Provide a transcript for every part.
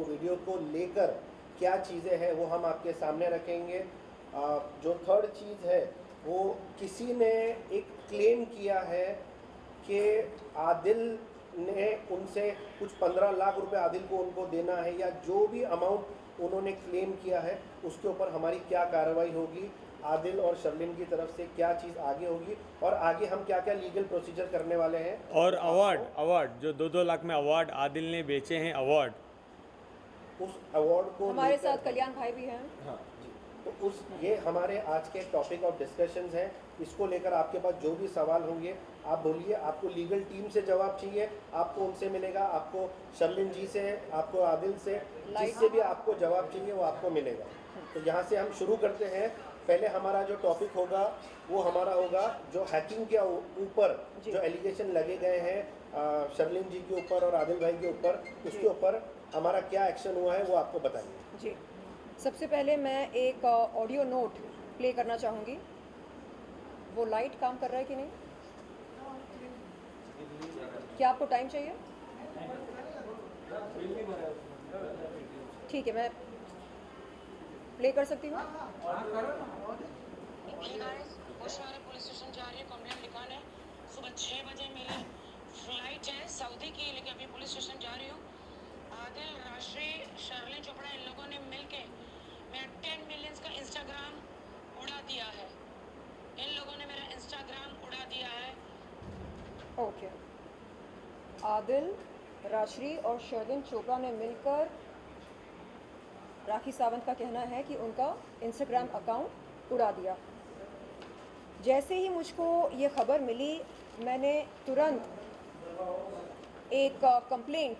Video को लेकर क्या चीज़ें हैं वो हम आपके सामने रखेंगे। जो थर्ड चीज़ है वो किसी ने एक क्लेम किया है कि आदिल ने उनसे कुछ 15 लाख रुपए आदिल को उनको देना है, या जो भी अमाउंट उन्होंने क्लेम किया है उसके ऊपर हमारी क्या कार्रवाई होगी, आदिल और शर्लिन की तरफ से क्या चीज़ आगे होगी और आगे हम क्या क्या लीगल प्रोसीजर करने वाले हैं। और अवार्ड जो 2-2 लाख में अवार्ड आदिल ने बेचे हैं, अवार्ड उस अवार्ड को हमारे साथ कल्याण भाई भी हैं। हाँ जी, तो उस ये हमारे आज के टॉपिक ऑफ डिस्कशंस हैं। इसको लेकर आपके पास जो भी सवाल होंगे आप बोलिए। आपको लीगल टीम से जवाब चाहिए, आपको उनसे मिलेगा, आपको शर्लिन जी से, आपको आदिल से, जिससे भी आपको जवाब चाहिए वो आपको मिलेगा। तो यहाँ से हम शुरू करते हैं। पहले हमारा जो टॉपिक होगा वो हमारा होगा जो हैकिंग के ऊपर जो एलिगेशन लगे गए हैं शर्लिन जी के ऊपर और आदिल भाई के ऊपर, उसके ऊपर हमारा क्या एक्शन हुआ है वो आपको बताइए। जी, सबसे पहले मैं एक ऑडियो नोट प्ले करना चाहूँगी। वो लाइट काम कर रहा है कि नहीं? क्या आपको टाइम चाहिए? ठीक है, मैं प्ले कर सकती हूँ। पुलिस स्टेशन जा रही है, कंप्लेंट लिखाने। सुबह 6 बजे मेरी फ्लाइट है सऊदी की, लेकिन अभी पुलिस स्टेशन जा रही हूँ। आदिल, राशि, शर्लिन चोपड़ा, इन लोगों ने मिलके मेरा 10 मिलियंस का इंस्टाग्राम उड़ा दिया है। इन लोगों ने मेरा इंस्टाग्राम उड़ा दिया है। ओके, आदिल, राशि और शर्लिन चोपड़ा ने मिलकर राखी सावंत का कहना है कि उनका इंस्टाग्राम अकाउंट उड़ा दिया। जैसे ही मुझको ये खबर मिली मैंने तुरंत एक कंप्लेंट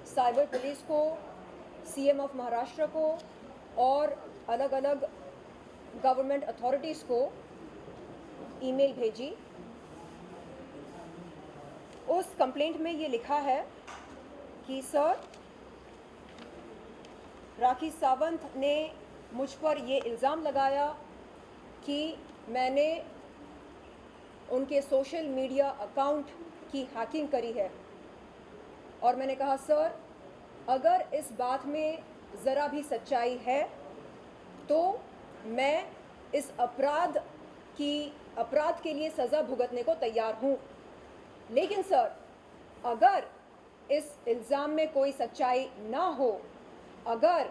साइबर पुलिस को, सीएम ऑफ महाराष्ट्र को और अलग अलग गवर्नमेंट अथॉरिटीज़ को ईमेल भेजी। उस कंप्लेंट में ये लिखा है कि सर, राखी सावंत ने मुझ पर ये इल्ज़ाम लगाया कि मैंने उनके सोशल मीडिया अकाउंट की हैकिंग करी है। और मैंने कहा सर, अगर इस बात में ज़रा भी सच्चाई है तो मैं इस अपराध के लिए सज़ा भुगतने को तैयार हूँ। लेकिन सर, अगर इस इल्ज़ाम में कोई सच्चाई ना हो, अगर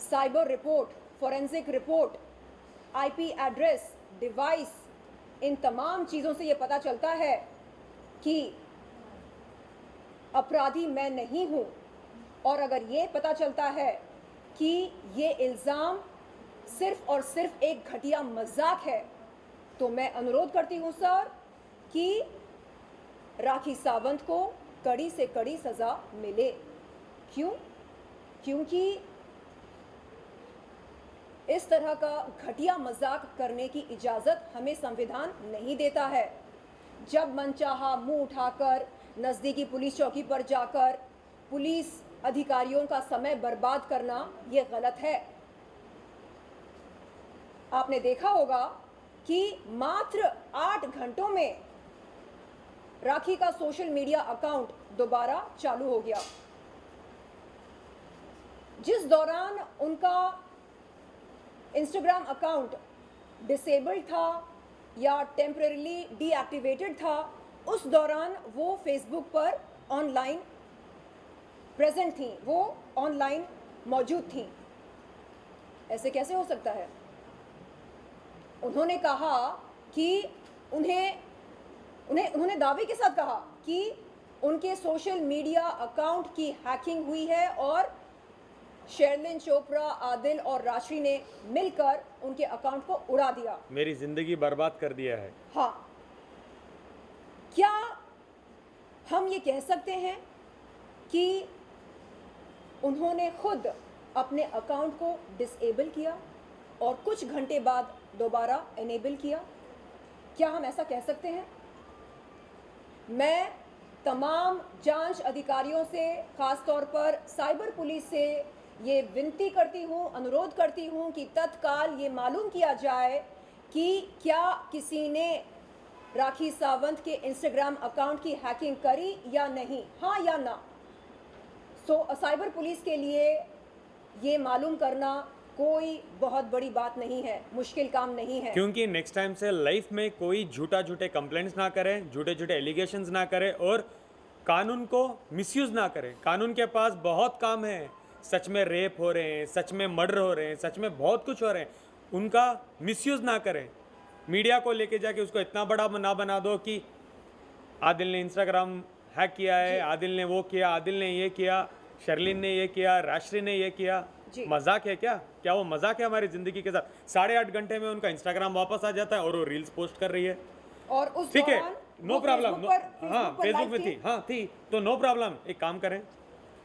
cyber report, forensic report, IP address, device, इन तमाम चीज़ों से ये पता चलता है कि अपराधी मैं नहीं हूँ, और अगर ये पता चलता है कि ये इल्ज़ाम सिर्फ और सिर्फ एक घटिया मजाक है, तो मैं अनुरोध करती हूँ सर कि राखी सावंत को कड़ी से कड़ी सज़ा मिले। क्यों? क्योंकि इस तरह का घटिया मजाक करने की इजाज़त हमें संविधान नहीं देता है। जब मनचाहा मुंह उठाकर नज़दीकी पुलिस चौकी पर जाकर पुलिस अधिकारियों का समय बर्बाद करना ये गलत है। आपने देखा होगा कि मात्र 8 घंटों में राखी का सोशल मीडिया अकाउंट दोबारा चालू हो गया। जिस दौरान उनका इंस्टाग्राम अकाउंट डिसेबल्ड था या टेम्परेरीली डीएक्टिवेटेड था, उस दौरान वो फेसबुक पर ऑनलाइन प्रेजेंट थी, वो ऑनलाइन मौजूद थी। ऐसे कैसे हो सकता है? उन्होंने कहा कि उन्होंने दावे के साथ कहा कि उनके सोशल मीडिया अकाउंट की हैकिंग हुई है और शर्लिन चोपड़ा, आदिल और राशि ने मिलकर उनके अकाउंट को उड़ा दिया, मेरी ज़िंदगी बर्बाद कर दिया है। हाँ, क्या हम ये कह सकते हैं कि उन्होंने खुद अपने अकाउंट को डिसेबल किया और कुछ घंटे बाद दोबारा एनेबल किया? क्या हम ऐसा कह सकते हैं? मैं तमाम जांच अधिकारियों से, ख़ास तौर पर साइबर पुलिस से ये विनती करती हूँ, अनुरोध करती हूँ कि तत्काल ये मालूम किया जाए कि क्या किसी ने राखी सावंत के इंस्टाग्राम अकाउंट की हैकिंग करी या नहीं, हाँ या ना। सो साइबर पुलिस के लिए ये मालूम करना कोई बहुत बड़ी बात नहीं है, मुश्किल काम नहीं है। क्योंकि नेक्स्ट टाइम से लाइफ में कोई झूठे कंप्लेंट्स ना करे, झूठे एलिगेशंस ना करे और कानून को मिसयूज ना करे। कानून के पास बहुत काम है, सच में रेप हो रहे हैं, सच में मर्डर हो रहे हैं, सच में बहुत कुछ हो रहे हैं, उनका मिसयूज ना करें। मीडिया को लेके जाके उसको इतना बड़ा ना बना दो कि आदिल ने इंस्टाग्राम हैक किया है, आदिल ने वो किया, आदिल ने ये किया, शर्लिन ने ये किया, राश्री ने ये किया। जी। मजाक है क्या? क्या वो मजाक है हमारी ज़िंदगी के साथ? 8.5 घंटे में उनका इंस्टाग्राम वापस आ जाता है और वो रील्स पोस्ट कर रही है। और उस ठीक है, दौरान नो वो प्रॉब्लम। फेसबुक पर हाँ, फेसबुक लाइव में थी, हाँ थी, तो नो प्रॉब्लम। एक काम करें,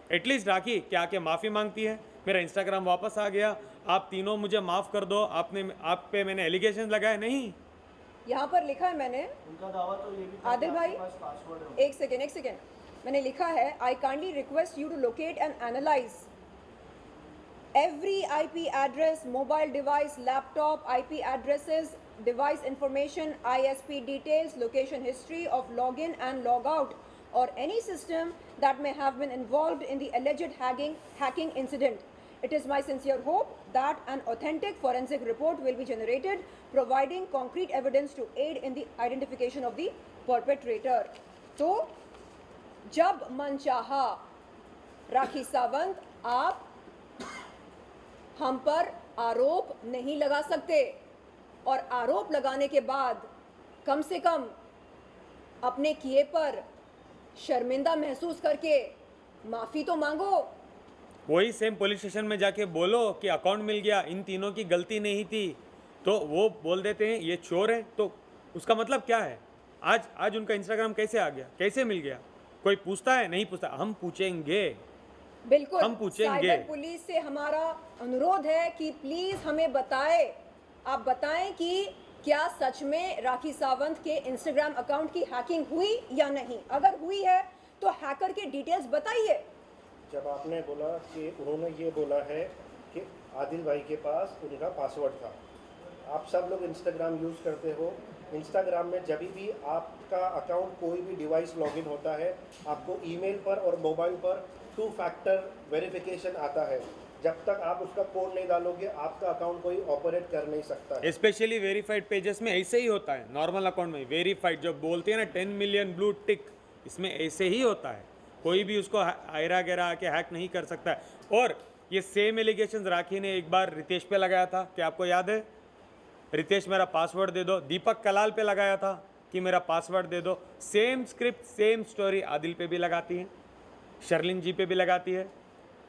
एटलीस्ट राखी क्या आके माफ़ी मांगती है, मेरा इंस्टाग्राम वापस आ गया, आप तीनों मुझे माफ़ कर दो, आप पे मैंने एलिगेशन लगाए नहीं। यहाँ पर लिखा है मैंने, उनका दावा तो ये भी था आदिल कि भाई आपके पास पासवर्ड है। एक सेकेंड, मैंने लिखा है, I kindly request you to locate and analyse every IP address, mobile device, laptop, IP addresses, device information, ISP details, location history of login and logout, or any system that may have been involved in the alleged hacking incident. It is my sincere hope that an authentic forensic report will be generated, providing concrete evidence to aid in the identification of the perpetrator. तो जब मन चाहा राखी सावंत, आप हम पर आरोप नहीं लगा सकते, और आरोप लगाने के बाद कम से कम अपने किए पर शर्मिंदा महसूस करके माफ़ी तो मांगो। वही सेम पुलिस स्टेशन में जाके बोलो कि अकाउंट मिल गया, इन तीनों की गलती नहीं थी, तो वो बोल देते हैं ये चोर है, तो उसका मतलब क्या है? आज उनका इंस्टाग्राम कैसे आ गया, कैसे मिल गया? कोई पूछता है? नहीं पूछता। हम पूछेंगे, बिल्कुल, हम पूछेंगे। साइबर पुलिस से हमारा अनुरोध है कि प्लीज हमें बताएं, आप बताएं कि क्या सच में राखी सावंत के इंस्टाग्राम अकाउंट की हैकिंग हुई या नहीं। अगर हुई है तो हैकर के डिटेल्स बताइए। जब आपने बोला कि उन्होंने ये बोला है कि आदिल भाई के पास उनका पासवर्ड था, आप सब लोग इंस्टाग्राम यूज़ करते हो, इंस्टाग्राम में जब भी आपका अकाउंट कोई भी डिवाइस लॉगिन होता है, आपको ईमेल पर और मोबाइल पर 2 फैक्टर वेरिफिकेशन आता है। जब तक आप उसका कोड नहीं डालोगे, आपका अकाउंट कोई ऑपरेट कर नहीं सकता है। स्पेशली वेरीफाइड पेजेस में ऐसे ही होता है। नॉर्मल अकाउंट में वेरीफाइड जो बोलते हैं ना 10 मिलियन ब्लू टिक, इसमें ऐसे ही होता है। कोई भी उसको आयरा गहरा आके हैक नहीं कर सकता है। और ये सेम एलिगेशन राखी ने एक बार रितेश पे लगाया था, क्या आपको याद है? रितेश मेरा पासवर्ड दे दो। दीपक कलाल पे लगाया था कि मेरा पासवर्ड दे दो। Same script, same story Adil पे भी लगाती हैं, शर्लिन जी पे भी लगाती है,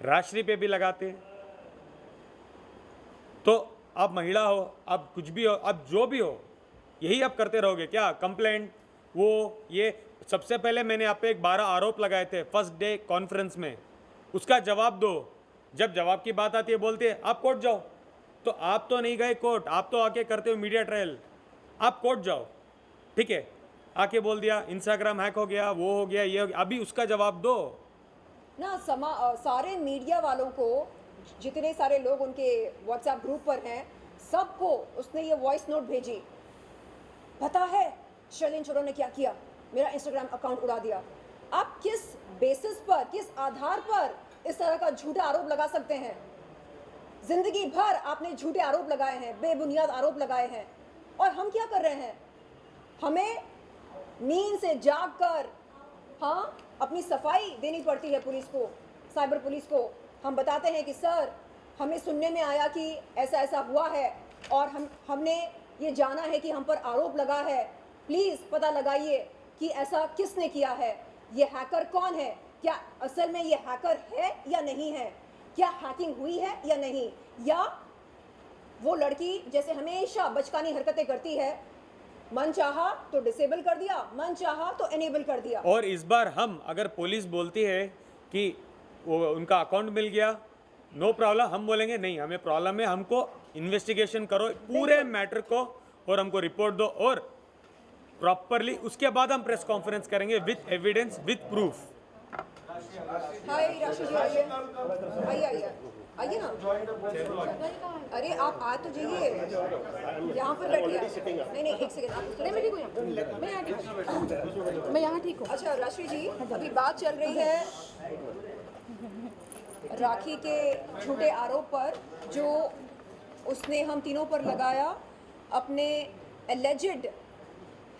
राश्री पे भी लगाते हैं। तो आप महिला हो, आप कुछ भी हो, आप जो भी हो, यही आप करते रहोगे क्या? कंप्लेंट वो ये। सबसे पहले मैंने आप पे 12 आरोप लगाए थे फर्स्ट डे कॉन्फ्रेंस में, उसका जवाब दो। जब जवाब की बात आती है बोलते हैं आप कोर्ट जाओ, तो आप तो नहीं गए कोर्ट, आप तो आके करते हो मीडिया ट्रायल। आप कोर्ट जाओ, ठीक है? आके बोल दिया इंस्टाग्राम हैक हो गया, वो हो गया, ये हो गया, अभी उसका जवाब दो ना। सारे मीडिया वालों को, जितने सारे लोग उनके व्हाट्सएप ग्रुप पर हैं, सबको उसने ये वॉइस नोट भेजी। पता है शर्लिन चोरों ने क्या किया, मेरा इंस्टाग्राम अकाउंट उड़ा दिया। आप किस बेसिस पर, किस आधार पर इस तरह का झूठा आरोप लगा सकते हैं? जिंदगी भर आपने झूठे आरोप लगाए हैं, बेबुनियाद आरोप लगाए हैं, और हम क्या कर रहे हैं? हमें नींद से जाग कर हाँ अपनी सफाई देनी पड़ती है पुलिस को, साइबर पुलिस को। हम बताते हैं कि सर, हमें सुनने में आया कि ऐसा ऐसा हुआ है, और हमने ये जाना है कि हम पर आरोप लगा है, प्लीज़ पता लगाइए कि ऐसा किसने किया है, ये हैकर कौन है, क्या असल में ये हैकर है या नहीं है, क्या हैकिंग हुई है या नहीं, या वो लड़की जैसे हमेशा बचकानी हरकतें करती है, मन चाहा तो डिसेबल कर दिया, मन चाहा तो एनेबल कर दिया। और इस बार हम अगर पुलिस बोलती है कि वो उनका अकाउंट मिल गया, नो प्रॉब्लम, हम बोलेंगे नहीं हमें प्रॉब्लम है, हमको इन्वेस्टिगेशन करो पूरे मैटर को और हमको रिपोर्ट दो, और प्रॉपरली उसके बाद हम प्रेस कॉन्फ्रेंस करेंगे विथ एविडेंस, विथ प्रूफ। हाय राशि जी, आइए आइए आइए ना। अरे आप आ तो जाइए, यहाँ पर बैठिए। नहीं एक सेकंड, आप मैं ठीक हूँ, मैं यहाँ ठीक हूँ, मैं यहाँ ठीक हूँ। अच्छा राशि जी, अभी बात चल रही है राखी के झूठे आरोप पर जो उसने हम तीनों पर लगाया अपने alleged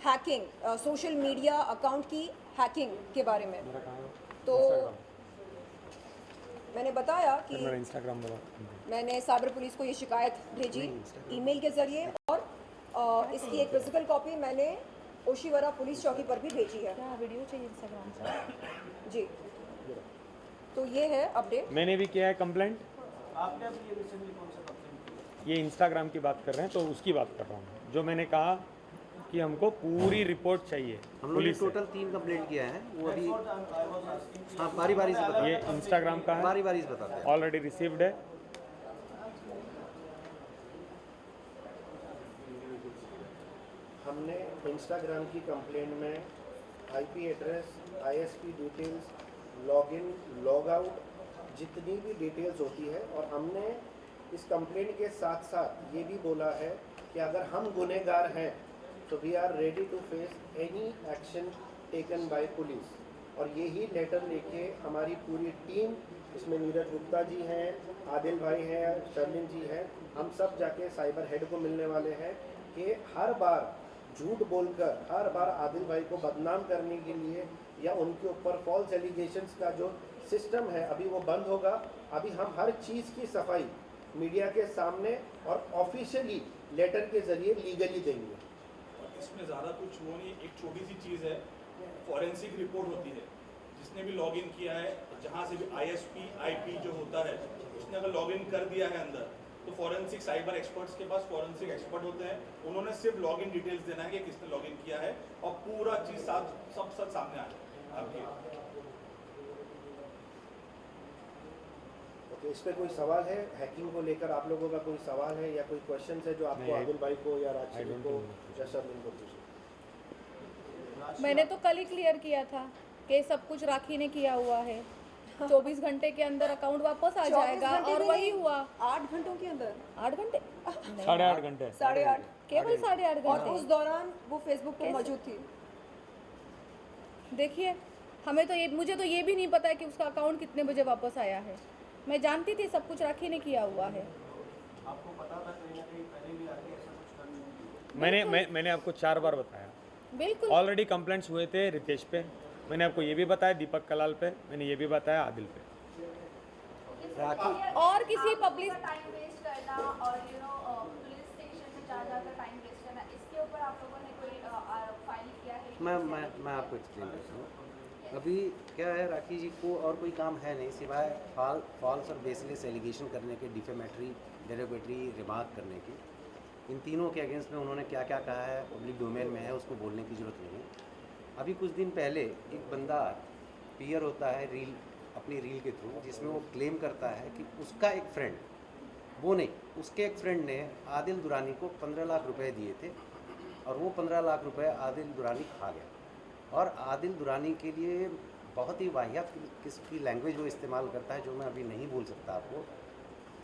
hacking social media account की हैकिंग के बारे में। तो मैंने बताया कि इंस्टाग्राम मैंने साइबर पुलिस को ये शिकायत भेजी ईमेल के ज़रिए और इसकी एक फिजिकल कॉपी मैंने ओशिवरा पुलिस चौकी पर भी भेजी है। क्या वीडियो चाहिए इंस्टाग्राम से? जी, तो ये है अपडेट। मैंने भी किया है कंप्लेंट। आपने अभी ये रिसेंटली कौन सा कंप्लेंट किया? ये इंस्टाग्राम की बात कर रहे हैं तो उसकी बात कर रहा हूँ, जो मैंने कहा कि हमको पूरी रिपोर्ट चाहिए हम लोग ने पुलिस से। टोटल 3 कंप्लेंट किया है, वो अभी What I was asking, हाँ बारी बारी से बता ये इंस्टाग्राम का है, बारी बारी से बताते हैं। ऑलरेडी रिसीव्ड है। हमने इंस्टाग्राम की कंप्लेंट में IP address, ISP details, login, log out, जितनी भी डिटेल्स होती है, और हमने इस कंप्लेंट के साथ साथ ये भी बोला है कि अगर हम गुनहगार हैं तो we are ready to face any action taken by police. और यही लेटर लेके हमारी पूरी टीम, इसमें नीरज गुप्ता जी हैं, आदिल भाई हैं, शर्लिन जी हैं, हम सब जाके साइबर हेड को मिलने वाले हैं कि हर बार झूठ बोलकर, हर बार आदिल भाई को बदनाम करने के लिए या उनके ऊपर फॉल्स एलिगेशंस का जो सिस्टम है अभी वो बंद होगा। अभी हम हर चीज़ की सफाई मीडिया के सामने और ऑफिशियली लेटर के ज़रिए लीगली देंगे। इसमें ज़्यादा कुछ वो नहीं, एक छोटी सी चीज़ है, फॉरेंसिक रिपोर्ट होती है। जिसने भी लॉगिन किया है, जहाँ से भी आईएसपी आईपी जो होता है, उसने अगर लॉगिन कर दिया है अंदर, तो फॉरेंसिक साइबर एक्सपर्ट्स के पास फॉरेंसिक एक्सपर्ट होते हैं, उन्होंने सिर्फ लॉगिन डिटेल्स देना है कि किसने लॉगिन किया है, और पूरा चीज़ सब सामने आ जाए आपके। ओके, इस पर कोई सवाल है? हैकिंग को लेकर आप लोगों का कोई सवाल है या कोई क्वेश्चन है जो आपको नहीं, आदिल भाई को या राजश्री don't को know। या शर्लिन को पूछे? मैंने तो कल ही क्लियर किया था कि सब कुछ राखी ने किया हुआ है। 24 घंटे के अंदर अकाउंट वापस आ 24 जाएगा घंटे और भी वही नहीं, हुआ। 8 घंटों के अंदर 8 घंटे? 8.5 घंटे। 8:30। केवल 8.5 और घंटे। उस दौरान वो फेसबुक पर कैसे? मौजूद थी। देखिए, हमें तो ये मुझे तो ये भी नहीं पता है कि उसका अकाउंट कितने बजे वापस आया है। मैं जानती थी सब कुछ राखी ने किया हुआ है। आपको पता था कहीं ना कहीं पहले भी आके ऐसा कुछ करने की? मैंने आपको 4 बार बताया। बिल्कुल। ऑलरेडी कंप्लेंट्स हुए थे रितेश पे, मैंने आपको ये भी बताया दीपक कलाल पे, मैंने ये भी बताया आदिल पे। राखी और किसी पब्लिक टाइम वेस्ट करना और पुलिस स्टेशन में जा जाकर टाइम वेस्ट करना, इसके ऊपर आप लोगों ने कोई फाइल किया है? मैं आपको एक्सप्लेन करता हूँ। अभी क्या है, राखी जी को और कोई काम है नहीं सिवाय फॉल्स और बेसलेस एलिगेशन करने के, डिफेमेटरी, डेरोगेटरी रिमार्क करने की। इन तीनों के अगेंस्ट में उन्होंने क्या क्या कहा है पब्लिक डोमेन में है, उसको बोलने की ज़रूरत नहीं है। अभी कुछ दिन पहले एक बंदा पीयर होता है रील, अपनी रील के थ्रू, जिसमें वो क्लेम करता है कि उसका एक फ्रेंड, वो नहीं, उसके एक फ्रेंड ने आदिल दुरानी को 15 लाख रुपए दिए थे और वो 15 लाख रुपए आदिल दुरानी खा गया। और आदिल दुरानी के लिए बहुत ही वाहियात किस्म की लैंग्वेज वो इस्तेमाल करता है, जो मैं अभी नहीं बोल सकता आपको,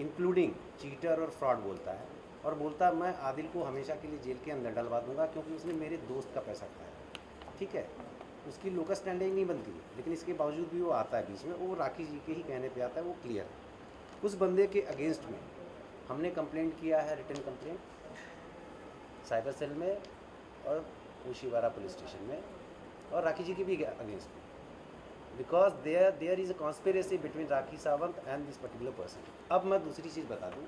इंक्लूडिंग चीटर और फ्रॉड बोलता है। और बोलता है मैं आदिल को हमेशा के लिए जेल के अंदर डलवा दूंगा क्योंकि उसने मेरे दोस्त का पैसा खाया। ठीक है, उसकी लोकल स्टैंडिंग नहीं बनती, लेकिन इसके बावजूद भी वो आता है बीच में, वो राखी जी के ही कहने पे आता है, वो क्लियर है। उस बंदे के अगेंस्ट में हमने कंप्लेंट किया है, रिटन कंप्लेंट साइबर सेल में और ओशिवारा पुलिस स्टेशन में, और राखी जी के भी अगेंस्ट में, because there is a conspiracy between Rakhi Sawant and this particular person. अब मैं दूसरी चीज़ बता दूँ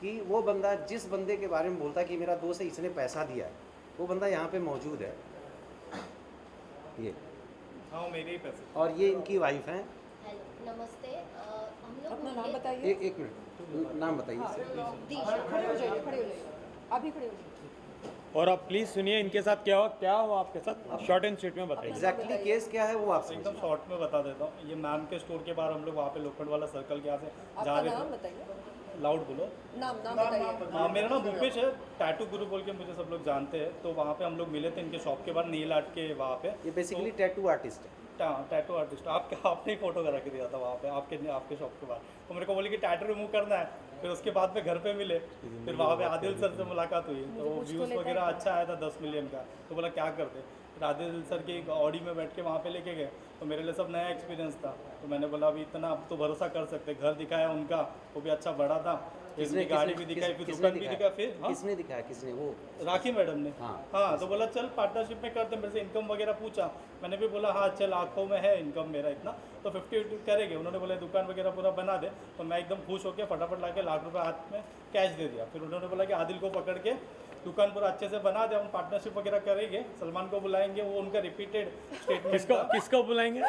कि वो बंदा जिस बंदे के बारे में बोलता है कि मेरा दोस्त है, इसने पैसा दिया है, वो बंदा यहाँ पे मौजूद है, ये हाँ मेरे ही पैसे। और ये इनकी वाइफ हैं। हेलो, नमस्ते। हम लोग अपना नाम बताइए। एक मिनट, नाम बताइए। खड़े हो जाइए, खड़े हो जाइए, अभी खड़े हो जाइए। और आप प्लीज़ सुनिए इनके साथ क्या हुआ आपके साथ, शॉर्ट एंड स्वीट में बताइए। एग्जैक्टली केस क्या है वो आप एकदम समझिए। शॉर्ट में बता देता हूँ। ये मैम के स्टोर के बाहर हम लोग वहाँ पे लोखंड वाला सर्कल के यहाँ से जा आपका रहे नाम थे। बताइए। लाउड बोलो। नाम बताइए। हाँ, मेरा नाम भूपेश है, टैटू गुरु बोल के मुझे सब लोग जानते हैं। तो वहाँ पे हम लोग मिले थे इनके शॉप के बाहर, नील आर्ट के वहाँ पे। ये बेसिकली टैटू आर्टिस्ट है। टैटू आर्टिस्ट आपने ही फोटो करा के दिया था वहाँ पे आपके शॉप के बाहर। तो मेरे को बोले कि टैटू रिमूव करना है। फिर उसके बाद में घर पे मिले, फिर वहाँ पे आदिल सर से मुलाकात हुई, तो व्यूज़ वगैरह अच्छा आया था 10 मिलियन का। तो बोला क्या करते, फिर आदिल सर के एक ऑडी में बैठ के वहाँ पे लेके गए, तो मेरे लिए सब नया एक्सपीरियंस था। तो मैंने बोला अभी इतना अब तो भरोसा कर सकते, घर दिखाया उनका, वो भी अच्छा बड़ा था, किसने गाड़ी भी दिखाई, फिर दुकान भी दिखाया, फिर हाँ किसने दिखाया, किसने? वो राखी मैडम ने। हाँ। हाँ, तो बोला चल पार्टनरशिप में करते हैं। मेरे से इनकम वगैरह पूछा, मैंने भी बोला हाँ चल लाखों में है इनकम मेरा इतना, तो 50 करेंगे। उन्होंने बोला दुकान वगैरह पूरा बना दे, तो मैं एकदम खुश होकर फटाफट ला के लाख रुपये हाथ में कैश दे दिया। फिर उन्होंने बोला कि आदिल को पकड़ के दुकान पूरा अच्छे से बना दे, हम पार्टनरशिप वगैरह करेंगे, सलमान को बुलाएंगे, वो उनका रिपीटेड स्टेटमेंट किसको बुलाएंगे?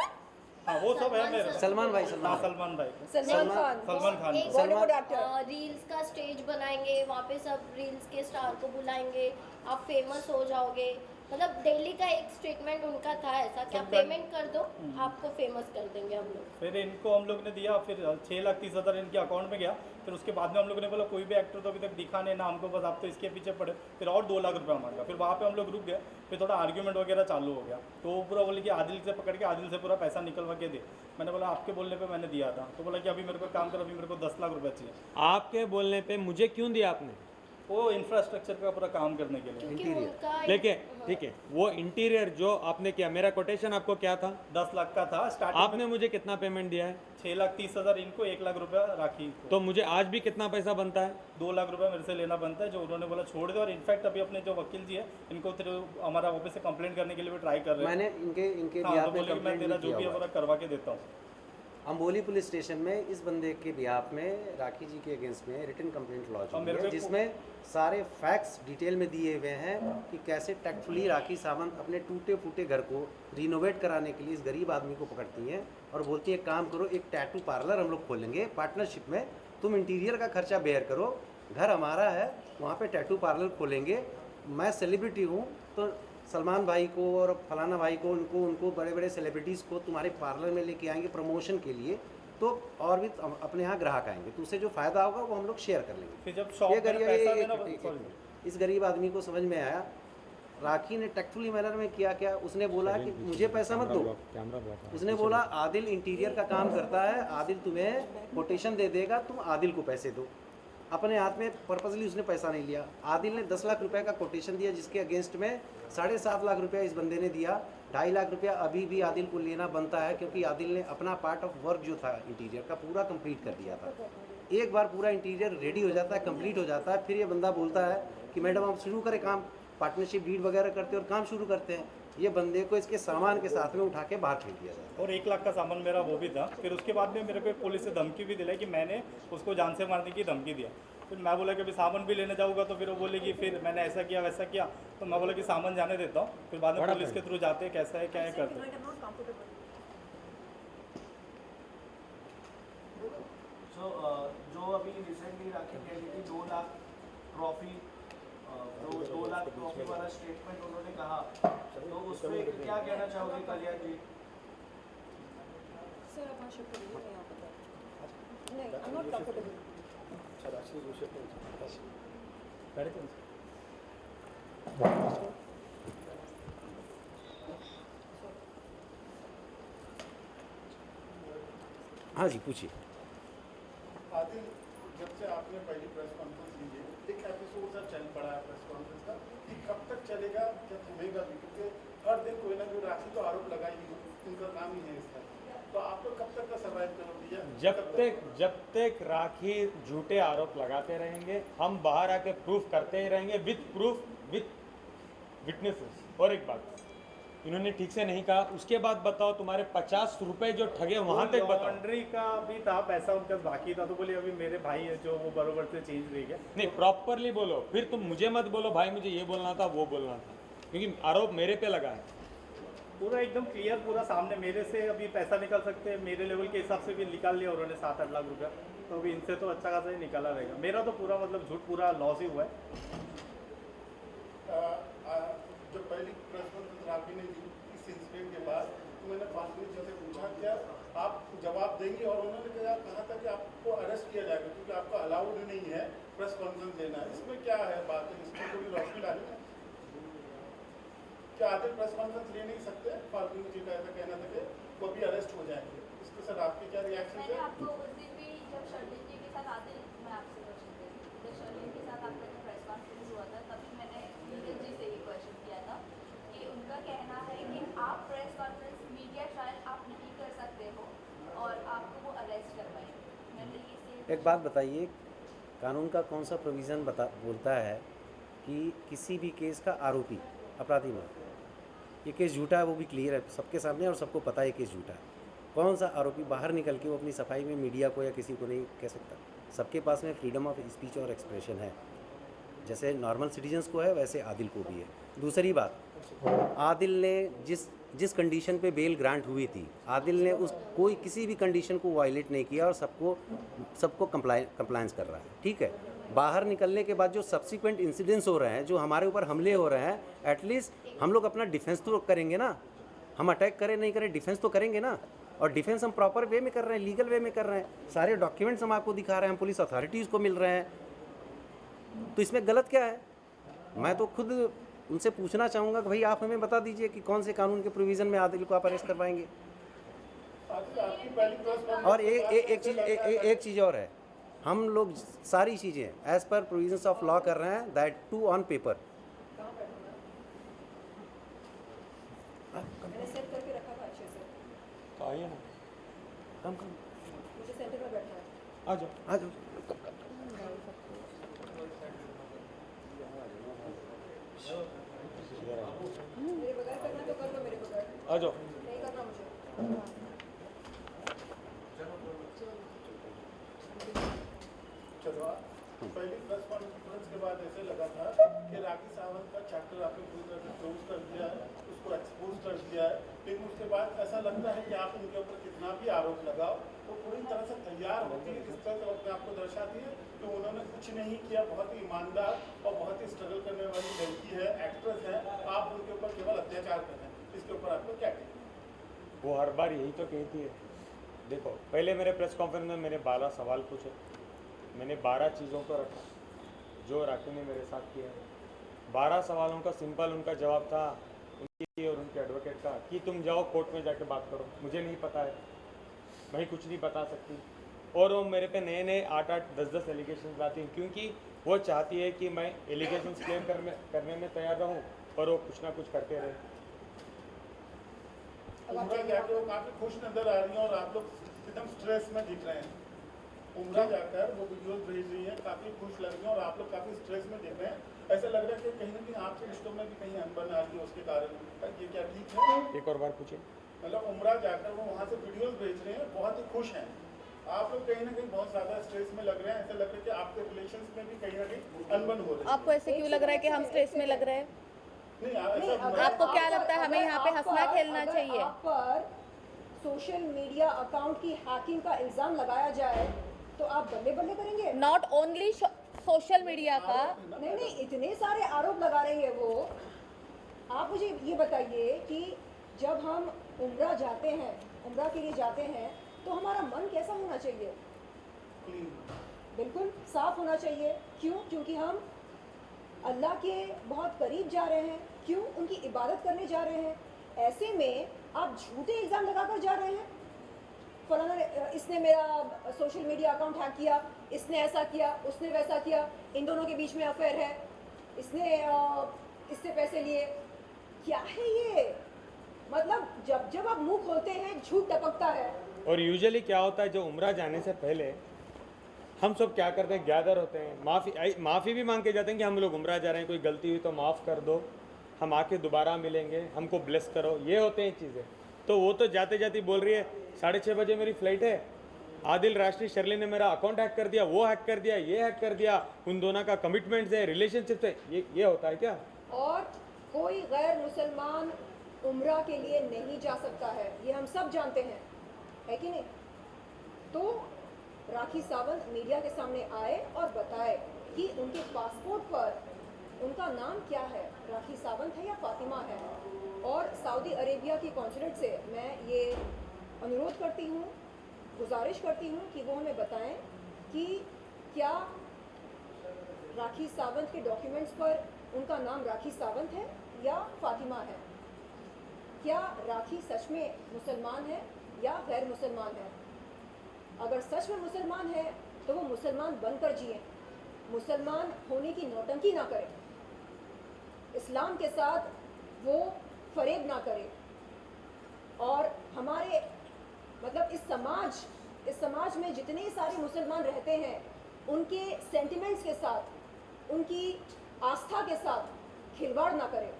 हाँ वो सब है मेरे। सलमान भाई, हाँ सलमान भाई, सलमान खान सलमान खान एक बॉलीवुड एक्टर। रील्स का स्टेज बनाएंगे, वहाँ पे सब रील्स के स्टार को बुलाएंगे, आप फेमस हो जाओगे। मतलब दिल्ली का एक स्टेटमेंट उनका था ऐसा कि आप पेमेंट कर दो, आपको फेमस कर देंगे हम लोग। फिर इनको हम लोग ने दिया, फिर 6,30,000 इनके अकाउंट में गया। फिर उसके बाद में हम लोग ने बोला कोई भी एक्टर तो अभी तक दिखा नहीं ना हमको, बस आप तो इसके पीछे पड़े। फिर और 2 लाख रुपये मांगा, फिर वहाँ पे हम लोग रुक गए। फिर थोड़ा आर्ग्यूमेंट वगैरह चालू हो गया, तो वो पूरा बोले कि आदिल से पकड़ के आदिल से पूरा पैसा निकलवा के दे। मैंने बोला आपके बोलने पे मैंने दिया था, तो बोला कि अभी मेरे को काम करो, अभी मेरे को 10 लाख रुपये चाहिए। आपके बोलने पे मुझे क्यों दिया आपने? वो इंफ्रास्ट्रक्चर का पूरा काम करने के लिए। क्योंकि उनका लेकिन ठीक है, वो इंटीरियर जो आपने किया, मेरा कोटेशन आपको क्या था? 10 लाख का था स्टार्टिंग। आपने मुझे कितना पेमेंट दिया है? 6,30,000 इनको, 1 लाख रुपया राखी को। तो मुझे आज भी कितना पैसा बनता है? 2 लाख रुपया मेरे से लेना बनता है, जो उन्होंने बोला छोड़ दे। और इनफैक्ट अभी अपने जो वकील जी है इनको थ्रू हमारा ऑफिस से कंप्लेंट करने के लिए भी ट्राई कर रहे हैं। मैंने इनके हाँ, बिहाफ तो में बोले कि मैं कंप्लेंट तेरा भी जो भी किया है हुआ पूरा है। करवा के देता हूँ। अम्बोली पुलिस स्टेशन में इस बंदे के बिहाफ में राखी जी के अगेंस्ट में रिटन कंप्लेंट लॉन्च और हुई मेरे है, को- जिसमें सारे फैक्ट्स डिटेल में दिए हुए हैं कि कैसे टैक्टफुली राखी सावंत अपने टूटे फूटे घर को रिनोवेट कराने के लिए इस गरीब आदमी को पकड़ती हैं और बोलती है काम करो, एक टैटू पार्लर हम लोग खोलेंगे पार्टनरशिप में, तुम इंटीरियर का खर्चा बेयर करो, घर हमारा है, वहाँ पे टैटू पार्लर खोलेंगे, मैं सेलिब्रिटी हूँ तो सलमान भाई को और फलाना भाई को उनको बड़े बड़े सेलिब्रिटीज़ को तुम्हारे पार्लर में लेके आएंगे प्रमोशन के लिए, तो और भी अपने यहाँ ग्राहक आएंगे, तो उससे जो फ़ायदा होगा वो हम लोग शेयर कर लेंगे। फिर जब शॉप ये में पैसा देना इस गरीब आदमी को समझ में आया, राखी ने टैक्टफुली मैनर में किया क्या, उसने बोला कि मुझे पैसा मत दो, उसने बोला आदिल इंटीरियर का काम करता है, आदिल तुम्हें कोटेशन दे देगा, तुम आदिल को पैसे दो। अपने हाथ में पर्पजली उसने पैसा नहीं लिया। आदिल ने 10 लाख रुपए का कोटेशन दिया, जिसके अगेंस्ट में 7.5 लाख रुपया इस बंदे ने दिया। 2.5 लाख रुपया अभी भी आदिल को लेना बनता है, क्योंकि आदिल ने अपना पार्ट ऑफ वर्क जो था इंटीरियर का पूरा कंप्लीट कर दिया था। एक बार पूरा इंटीरियर रेडी हो जाता है, कंप्लीट हो जाता है, फिर ये बंदा बोलता है कि मैडम आप शुरू करें काम, पार्टनरशिप डीड वगैरह करते हैं और काम शुरू करते हैं। ये बंदे को इसके सामान के साथ में उठा के बाहर फेंक दिया जाता है। और 1 लाख का सामान मेरा वो भी था। फिर उसके बाद में मेरे को एक पुलिस से धमकी भी दिलाई कि मैंने उसको जान से मारने की धमकी दिया। फिर मैं बोला कि अभी सामान भी लेने जाऊँगा, तो फिर वो बोलेगी फिर मैंने ऐसा किया वैसा किया, तो मैं बोला कि सामान जाने देता हूँ, फिर बाद में पुलिस के थ्रू जाते हैं कैसा है क्या है करते हैं। जो अभी रिसेंटली राखी कह रही थी 2 लाख ट्रॉफी, तो 2 लाख ट्रॉफी वाला स्टेटमेंट उन्होंने कहा, तो उस पर क्या कहना चाहोगे कल्याण जी? सर आप शिफ्ट करिए, मैं यहाँ पर नहीं, आई एम नॉट कंफर्टेबल। अच्छा राशि दूसरे पे हाँ जी पूछिए। आदिल, जब से आपने पहली प्रेस कॉन्फ्रेंस ली है, एक एपिसोड सा चल पड़ा है प्रेस कॉन्फ्रेंस का, कि कब तक चलेगा, क्या थमेगा भी, क्योंकि हर दिन कोई ना कोई राखी तो आरोप लगाएगी, उनका काम ही है इसका, तो आप लोग कब तक का सर्वाइव करोगे? या जब तक राखी झूठे आरोप लगाते रहेंगे, हम बाहर आके प्रूफ करते ही रहेंगे विथ प्रूफ विथ विटनेसेस। और एक बात इन्होंने ठीक से नहीं कहा, उसके बाद बताओ तुम्हारे 50 रुपए जो ठगे वहां तक बताओ। लॉन्ड्री का भी था पैसा उनका बाकी था, तो बोले अभी मेरे भाई है जो वो बरोबर से चेंज ले गया। नहीं प्रॉपरली बोलो, फिर तुम मुझे मत बोलो भाई मुझे ये बोलना था वो बोलना था, क्योंकि आरोप मेरे पे लगा है। पूरा एकदम क्लियर, पूरा सामने मेरे से अभी पैसा निकाल सकते हैं, मेरे लेवल के हिसाब से भी निकाल लिया उन्होंने 7-8 लाख रुपया, तो अभी इनसे तो अच्छा खासा ही निकाला रहेगा। मेरा तो पूरा मतलब झूठ पूरा लॉस ही हुआ है। जब पहली प्रेस कॉन्फ्रेंस राखी ने दी इस इंसिडेंट के बाद, तो मैंने फाल्गुनी जी से पूछा क्या आप जवाब देंगे, और उन्होंने कहा था कि आपको अरेस्ट किया जाएगा क्योंकि आपका अलाउड नहीं है प्रेस कॉन्फ्रेंस देना। इसमें क्या है बात है, इसमें थोड़ी रोशनी डाली है। क्या आदिल प्रेस कॉन्फ्रेंस ले नहीं सकते? फाल्गुनी जी का ऐसा कहना था कि वो अभी अरेस्ट हो जाएंगे, इसके सर आपके क्या रिएक्शन मैंने है? आपको उस दिन भी जब शर्लिन जी के साथ आदिल, मैं आपसे क्वेश्चन दे रही हूँ, जब शर्लिन के साथ आपका जो प्रेस कॉन्फ्रेंस हुआ था तभी मैंने नीरज जी से ये क्वेश्चन किया था कि उनका कहना एक बात बताइए, कानून का कौन सा प्रोविज़न बोलता है कि किसी भी केस का आरोपी अपराधी में, ये केस झूठा है, वो भी क्लियर है सबके सामने और सबको पता है केस झूठा है, कौन सा आरोपी बाहर निकल के वो अपनी सफाई में मीडिया को या किसी को नहीं कह सकता? सबके पास में फ्रीडम ऑफ स्पीच और एक्सप्रेशन है, जैसे नॉर्मल सिटीजन्स को है वैसे आदिल को भी है। दूसरी बात, आदिल ने जिस कंडीशन पे बेल ग्रांट हुई थी, आदिल ने उस कोई किसी भी कंडीशन को वायलेट नहीं किया और सबको कंप्लायंस कर रहा है, ठीक है। बाहर निकलने के बाद जो सब्सिक्वेंट इंसिडेंट्स हो रहे हैं, जो हमारे ऊपर हमले हो रहे हैं, एटलीस्ट हम लोग अपना डिफेंस तो करेंगे ना। हम अटैक करें नहीं करें, डिफेंस तो करेंगे ना। और डिफेंस हम प्रॉपर वे में कर रहे हैं, लीगल वे में कर रहे हैं, सारे डॉक्यूमेंट्स हम आपको दिखा रहे हैं, हम पुलिस अथॉरिटीज़ को मिल रहे हैं, तो इसमें गलत क्या है? मैं तो खुद उनसे पूछना चाहूँगा कि भाई आप हमें बता दीजिए कि कौन से कानून के प्रोविज़न में आदिल को आप अरेस्ट करवाएंगे। आपकी पहली प्रेस और एक चीज़ और है, हम लोग सारी चीज़ें as per provisions of law कर रहे हैं, दैट टू ऑन पेपर। मैंने सेट करके रखा था अच्छे से, तो आइए ना, मुझे सेंटर में बैठना है। आ जाओ आ जाओ। मेरे बगैर करना तो कर लो, मेरे बगैर आ जाओ। नहीं करना मुझे। चलो, पहली प्रेस कॉन्फ्रेंस के बाद ऐसे लगा था कि राखी सावंत का चैप्टर आपने पूरी तरह से क्लोज कर दिया है, उसको एक्सपोज कर दिया है, लेकिन उसके बाद ऐसा लगता है कि आप उनके ऊपर कितना भी आरोप लगाओ तो पूरी तरह से तैयार होती है, इस तरह से अपने आपको दर्शाती है कि उन्होंने कुछ नहीं किया, बहुत ही ईमानदार और बहुत ही स्ट्रगल करने वाली लड़की है, एक्ट्रेस है, आप उनके ऊपर केवल अत्याचार कर रहे हैं। इसके ऊपर आपको क्या कहना? वो हर बार यही तो कहती है। देखो, पहले मेरे प्रेस कॉन्फ्रेंस में मैंने 12 सवाल पूछे, मैंने 12 चीज़ों को रखा जो राखी ने मेरे साथ किया। 12 सवालों का सिंपल उनका जवाब था उनकी और उनके एडवोकेट का कि तुम जाओ कोर्ट में जाके बात करो, मुझे नहीं पता है, मैं कुछ नहीं बता सकती। और वो मेरे पे नए नए 8-8, 10-10 एलिगेशन लाती हैं, क्योंकि वो चाहती है कि मैं एलिगेशन क्लेम करने में तैयार रहूँ और वो कुछ ना कुछ करते रहे। उम्र जाकर वो काफी खुश नजर आ रही हैं और आप लोग एकदम स्ट्रेस में दिख रहे हैं। उम्र जाकर वो वीडियोस भेज रही हैं, काफी खुश लग रही हैं और आप लोग काफी स्ट्रेस में दिख रहे हैं। ऐसा लग रहा है कि कहीं ना कहीं आपके रिश्तों में भी कहीं अनबन आ रही है उसके कारण। ये क्या ठीक है? एक और बार पूछिए। मतलब उम्र जाकर वो वहाँ से वीडियोस भेज रहे हैं, बहुत ही खुश हैं, आप लोग कहीं ना कहीं बहुत ज्यादा स्ट्रेस में लग रहे हैं। ऐसा लग रहा है कि आपके रिलेशंस में भी कहीं ना कहीं अनबन हो रही है। आपको ऐसे क्यों लग रहा है कि हम स्ट्रेस में लग रहे हैं? नहीं, आपको क्या लगता है हमें यहाँ पे हंसना खेलना चाहिए? आप पर सोशल मीडिया अकाउंट की हैकिंग का इल्जाम लगाया जाए तो आप बल्ले बल्ले करेंगे? नॉट ओनली सोशल मीडिया का, नहीं, इतने सारे आरोप लगा रही है वो। आप मुझे ये बताइए कि जब हम उम्रा जाते हैं, उम्रा के लिए जाते हैं, तो हमारा मन कैसा होना चाहिए? बिल्कुल साफ होना चाहिए। क्यों? क्योंकि हम अल्लाह के बहुत करीब जा रहे हैं। क्यों? उनकी इबादत करने जा रहे हैं। ऐसे में आप झूठे इल्ज़ाम लगाकर जा रहे हैं, फलाना इसने मेरा सोशल मीडिया अकाउंट हैक किया, इसने ऐसा किया, उसने वैसा किया, इन दोनों के बीच में अफेयर है, इसने इससे पैसे लिए। क्या है ये? मतलब जब जब आप मुंह खोलते हैं झूठ टपकता है। और यूजुअली क्या होता है, जो उम्रा जाने से पहले हम सब क्या करते हैं, गैदर होते हैं, माफ़ी भी मांग के जाते हैं कि हम लोग उम्रा जा रहे हैं, कोई गलती हुई तो माफ़ कर दो, हम आके दोबारा मिलेंगे, हमको ब्लेस करो, ये होते हैं चीज़ें। तो वो तो जाते जाते बोल रही है 6:30 बजे मेरी फ़्लाइट है, आदिल राष्ट्रीय शर्ली ने मेरा अकाउंट हैक कर दिया, वो हैक कर दिया, ये हैक कर दिया, उन दोनों का कमिटमेंट्स है, रिलेशनशिप है, ये होता है क्या? और कोई गैर मुसलमान उम्रा के लिए नहीं जा सकता है, ये हम सब जानते हैं, है कि नहीं? तो राखी सावंत मीडिया के सामने आए और बताए कि उनके पासपोर्ट पर उनका नाम क्या है, राखी सावंत है या फातिमा है। और सऊदी अरेबिया की कॉन्सुलेट से मैं ये अनुरोध करती हूँ, गुजारिश करती हूँ कि वो हमें बताएं कि क्या राखी सावंत के डॉक्यूमेंट्स पर उनका नाम राखी सावंत है या फातिमा है। क्या राखी सच में मुसलमान है या गैर मुसलमान है। अगर सच में मुसलमान है तो वो मुसलमान बनकर जिए, मुसलमान होने की नौटंकी ना करे, इस्लाम के साथ वो फरेब ना करे, और हमारे मतलब इस इस समाज में जितने सारे मुसलमान रहते हैं उनके सेंटिमेंट्स के साथ, उनकी आस्था के साथ खिलवाड़ ना करें।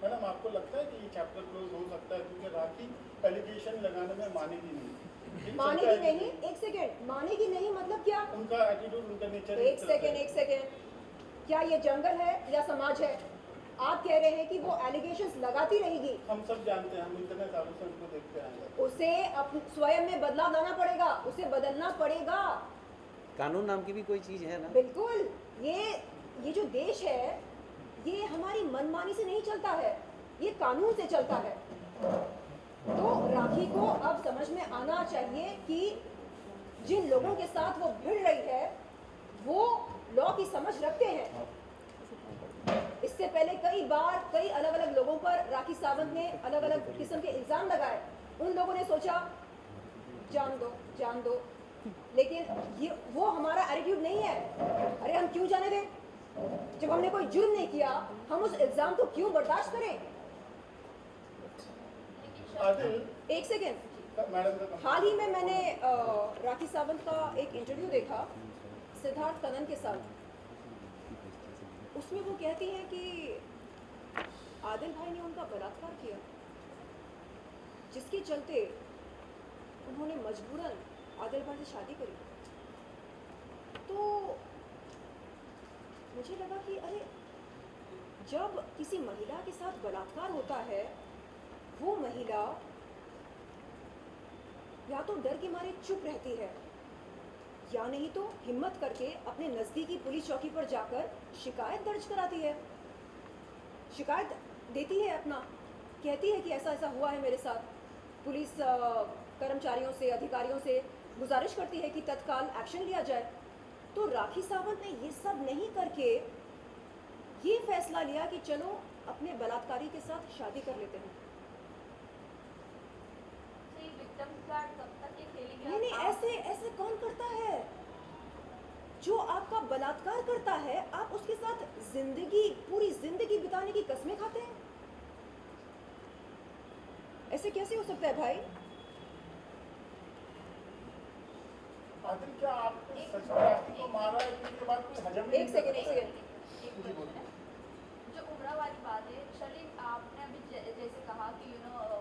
मैडम आपको लगता है कि ये चैप्टर क्लोज हो सकता है क्योंकि राखी एलिगेशन लगाने में मानेगी नहीं? मानेगी नहीं? एक सेकेंड, मानेगी नहीं मतलब क्या? उनका एटीट्यूड, उनका नेचर। एक सेकेंड, क्या ये जंगल है या समाज है? आप कह रहे हैं कि वो एलिगेशंस लगाती रहेगी। हम सब जानते हैं, हम इतने सालों से उनको देखते आए हैं। उसे स्वयं में बदलाव लाना पड़ेगा, उसे बदलना पड़ेगा। कानून नाम की भी कोई चीज़ है ना। बिल्कुल, ये जो देश है ये हमारी मनमानी से नहीं चलता है, ये कानून से चलता है। तो राखी को अब समझ में आना चाहिए कि जिन लोगों के साथ वो भिड़ रही है वो लॉ की समझ रखते हैं। इससे पहले कई बार कई अलग अलग लोगों पर राखी सावंत ने अलग अलग किस्म के इल्जाम लगाए। उन लोगों ने सोचा जान दो, लेकिन ये वो हमारा एटीट्यूड नहीं है। अरे हम क्यों जाने दें? जब हमने कोई जुर्म नहीं किया हम उस इल्जाम को क्यों बर्दाश्त करें? एक सेकेंड, हाल ही में मैंने राखी सावंत का एक इंटरव्यू देखा सिद्धार्थ कनन के साथ। उसमें वो कहती हैं कि आदिल भाई ने उनका बलात्कार किया, जिसके चलते उन्होंने मजबूरन आदिल भाई से शादी करी। तो मुझे लगा कि अरे जब किसी महिला के साथ बलात्कार होता है वो महिला या तो डर के मारे चुप रहती है या नहीं तो हिम्मत करके अपने नज़दीकी पुलिस चौकी पर जाकर शिकायत दर्ज कराती है, शिकायत देती है अपना, कहती है कि ऐसा ऐसा हुआ है मेरे साथ। पुलिस कर्मचारियों से, अधिकारियों से गुजारिश करती है कि तत्काल एक्शन लिया जाए। तो राखी सावंत ने ये सब नहीं करके ये फैसला लिया कि चलो अपने बलात्कारी के साथ शादी कर लेते हैं। नहीं, ऐसे कौन करता है? जो आपका बलात्कार करता है आप उसके साथ पूरी जिंदगी बिताने की कस्में खाते हैं। ऐसे कैसे हो सकता है भाई? आदिल, क्या आपने सच में राखी को मारा है? इसके बाद कोई हजम नहीं? एक सेकेंड, जो उमरा वाली बात है शर्लिन, आपने अभी जैसे कहा कि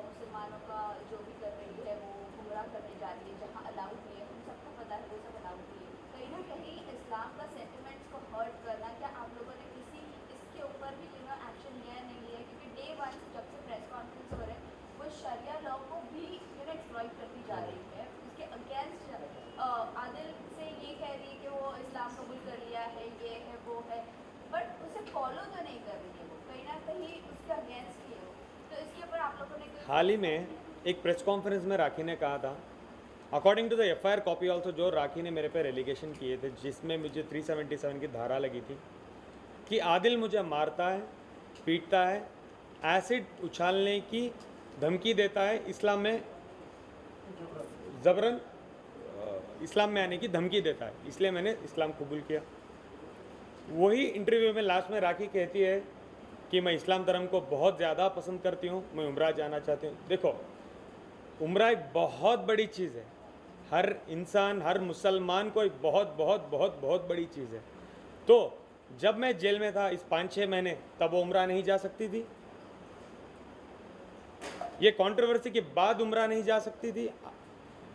मुसलमानों का जो भी कर रही है वो गुमराह करने जा रही है, जहाँ अलाउड नहीं है, हम सबको पता है वो सब अलाउड नहीं है। कहीं ना कहीं इस्लाम का सेंटिमेंट्स को हर्ट करना, क्या आप लोगों ने इसके ऊपर भी एक्शन लिया नहीं लिया? क्योंकि डे 1 से जब से प्रेस कॉन्फ्रेंस हो रहे हैं वो शरिया लॉ को भी एक्सप्लॉइट करती जा रही है। उसके अगेंस्ट आदिल से ये कह रही है कि वो इस्लाम कबूल कर लिया है, ये है वो है, बट उसे फॉलो तो नहीं कर रही है, वो कहीं ना कहीं उसके अगेंस्ट ही है। तो इसके ऊपर आप लोगों ने हाल ही में एक प्रेस कॉन्फ्रेंस में राखी ने कहा था, according to the FIR copy also, जो राखी ने मेरे पे एलिगेशन किए थे जिसमें मुझे 377 की धारा लगी थी कि आदिल मुझे मारता है, पीटता है, एसिड उछालने की धमकी देता है, इस्लाम में ज़बरन इस्लाम में आने की धमकी देता है, इसलिए मैंने इस्लाम कबूल किया। वही इंटरव्यू में लास्ट में राखी कहती है कि मैं इस्लाम धर्म को बहुत ज़्यादा पसंद करती हूँ, मैं उम्रा जाना चाहती हूँ। देखो, उम्रा एक बहुत बड़ी चीज़ है, हर इंसान, हर मुसलमान को एक बहुत बहुत बहुत बहुत बड़ी चीज़ है। तो जब मैं जेल में था इस 5-6 महीने, तब वो उम्रा नहीं जा सकती थी। ये कंट्रोवर्सी के बाद उम्रा नहीं जा सकती थी।